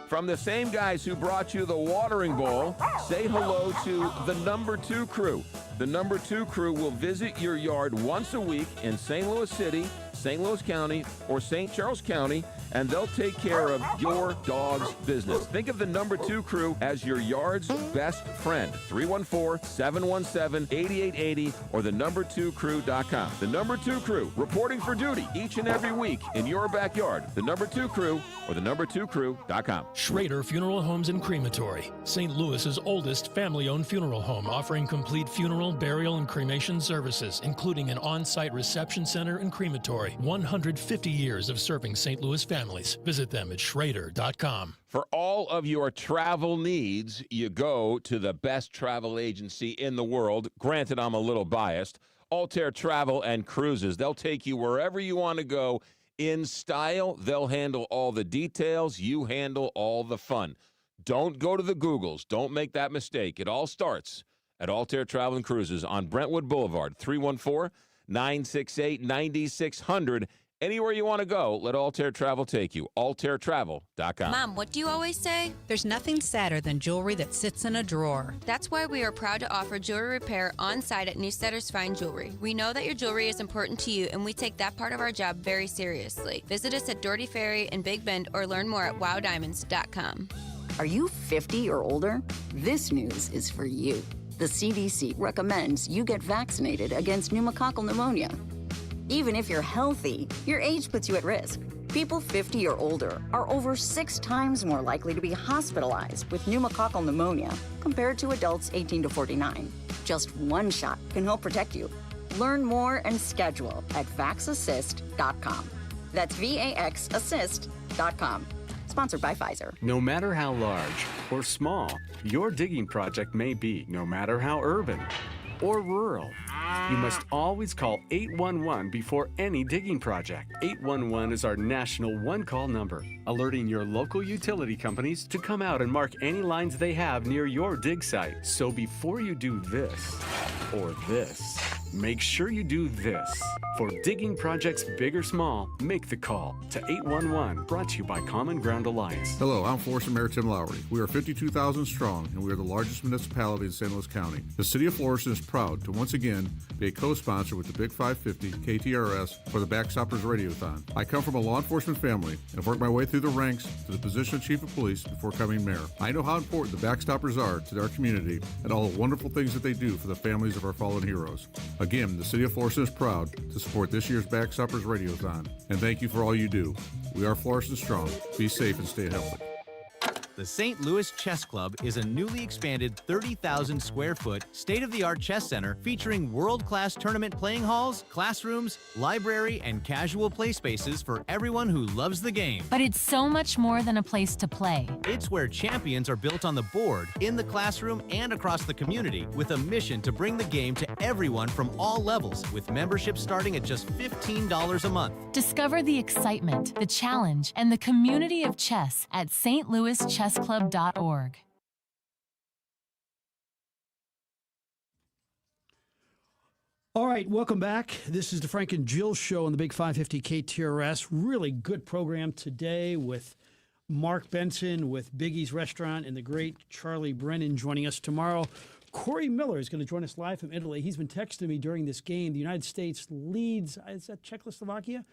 From the same guys who brought you the watering bowl, say hello to the number 2 crew. The number 2 crew will visit your yard once a week in St. Louis City, St. Louis County, or St. Charles County, and they'll take care of your dog's business. Think of the number 2 crew as your yard's best friend. 314-717-8880 or the number2crew.com. The number 2 crew reporting for duty each and every week in your backyard. The number 2 crew or the number2crew.com. Schrader Funeral Homes and Crematory, St. Louis's oldest family-owned funeral home, offering complete funeral, burial, and cremation services, including an on-site reception center and crematory. 150 years of serving St. Louis families. Visit them at Schrader.com. For all of your travel needs, you go to the best travel agency in the world. Granted, I'm a little biased. Altair Travel and Cruises. They'll take you wherever you want to go in style. They'll handle all the details. You handle all the fun. Don't go to the Googles. Don't make that mistake. It all starts at Altair Travel and Cruises on Brentwood Boulevard, 314-968-9600. Anywhere you want to go, let Altair Travel take you. AltairTravel.com. Mom, what do you always say? There's nothing sadder than jewelry that sits in a drawer. That's why we are proud to offer jewelry repair on site at Newstetter's Fine Jewelry. We know that your jewelry is important to you, and we take that part of our job very seriously. Visit us at Doherty Ferry in Big Bend or learn more at wowdiamonds.com. Are you 50 or older? This news is for you. The CDC recommends you get vaccinated against pneumococcal pneumonia. Even if you're healthy, your age puts you at risk. People 50 or older are over 6 times more likely to be hospitalized with pneumococcal pneumonia compared to adults 18 to 49. Just one shot can help protect you. Learn more and schedule at vaxassist.com. That's VAXassist.com. Sponsored by Pfizer. No matter how large or small your digging project may be, no matter how urban or rural, you must always call 811 before any digging project. 811 is our national one-call number, alerting your local utility companies to come out and mark any lines they have near your dig site. So before you do this or this, make sure you do this. For digging projects big or small, make the call to 811. Brought to you by Common Ground Alliance. Hello, I'm Florissant Mayor Tim Lowry. We are 52,000 strong, and we are the largest municipality in St. Louis County. The City of Florissant is proud to once again be a co-sponsor with the Big 550 KTRS for the Backstoppers Radiothon. I come from a law enforcement family and have worked my way through the ranks to the position of Chief of Police before becoming mayor. I know how important the Backstoppers are to our community and all the wonderful things that they do for the families of our fallen heroes. Again, the City of Florissant is proud to support this year's Backstoppers Radiothon, and thank you for all you do. We are Florissant Strong. Be safe and stay healthy. The St. Louis Chess Club is a newly expanded 30,000 square foot state-of-the-art chess center featuring world-class tournament playing halls, classrooms, library, and casual play spaces for everyone who loves the game. But it's so much more than a place to play. It's where champions are built on the board, in the classroom, and across the community with a mission to bring the game to everyone from all levels, with membership starting at just $15 a month. Discover the excitement, the challenge, and the community of chess at stlouischessclub.org. All right, welcome back. This is the Frank and Jill Show on the Big 550 KTRS. Really good program today with Mark Benson with Biggie's Restaurant and the great Charlie Brennan joining us tomorrow. Corey Miller is going to join us live from Italy. He's been texting me during this game. The United States leads, is that Czechoslovakia?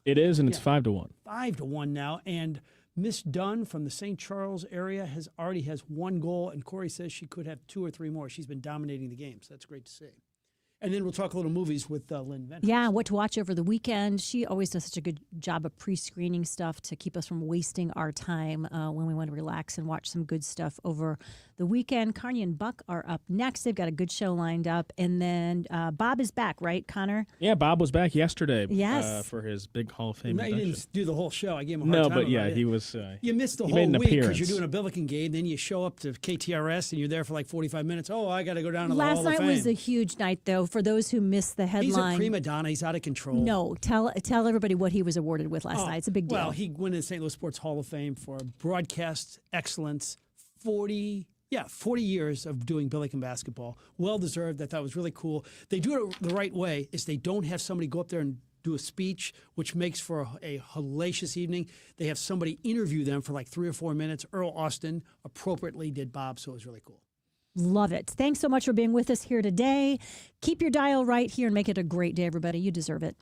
It is, and it's 5-1. 5-1 now, and Miss Dunn from the St. Charles area already has 1 goal, and Corey says she could have 2 or 3 more. She's been dominating the game, so that's great to see. And then we'll talk a little movies with Lynn Venner. Yeah, what to watch over the weekend. She always does such a good job of pre-screening stuff to keep us from wasting our time when we want to relax and watch some good stuff over the weekend. Carney and Buck are up next. They've got a good show lined up. And then Bob is back, right, Connor? Yeah, Bob was back yesterday. Yes. For his big Hall of Fame No, he induction. didn't do the whole show. I gave him a hard time. No, but yeah, about it. he was. You missed the he whole made an week appearance. because you're doing a Billiken game. Then you show up to KTRS and you're there for like 45 minutes. Oh, I got to go down to the Last Hall of night Fame. was a huge night, though, for those who missed the headline. He's a prima donna. He's out of control. No, tell everybody what he was awarded with last night. It's a big deal. Well, he went in the St. Louis Sports Hall of Fame for broadcast excellence. 40 years of doing Billiken basketball. Well deserved. I thought it was really cool. They do it the right way. Is they don't have somebody go up there and do a speech, which makes for a hellacious evening. They have somebody interview them for like 3 or 4 minutes. Earl Austin appropriately did Bob, so it was really cool. Love it. Thanks so much for being with us here today. Keep your dial right here and make it a great day, everybody. You deserve it.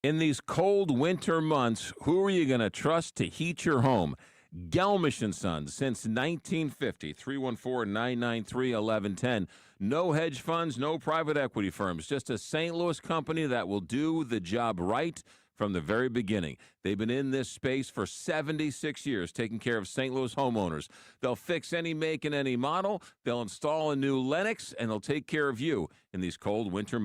In these cold winter months, who are you going to trust to heat your home? Gelmish & Sons, since 1950, 314-993-1110. No hedge funds, no private equity firms, just a St. Louis company that will do the job right from the very beginning. They've been in this space for 76 years, taking care of St. Louis homeowners. They'll fix any make and any model. They'll install a new Lennox, and they'll take care of you in these cold winter months.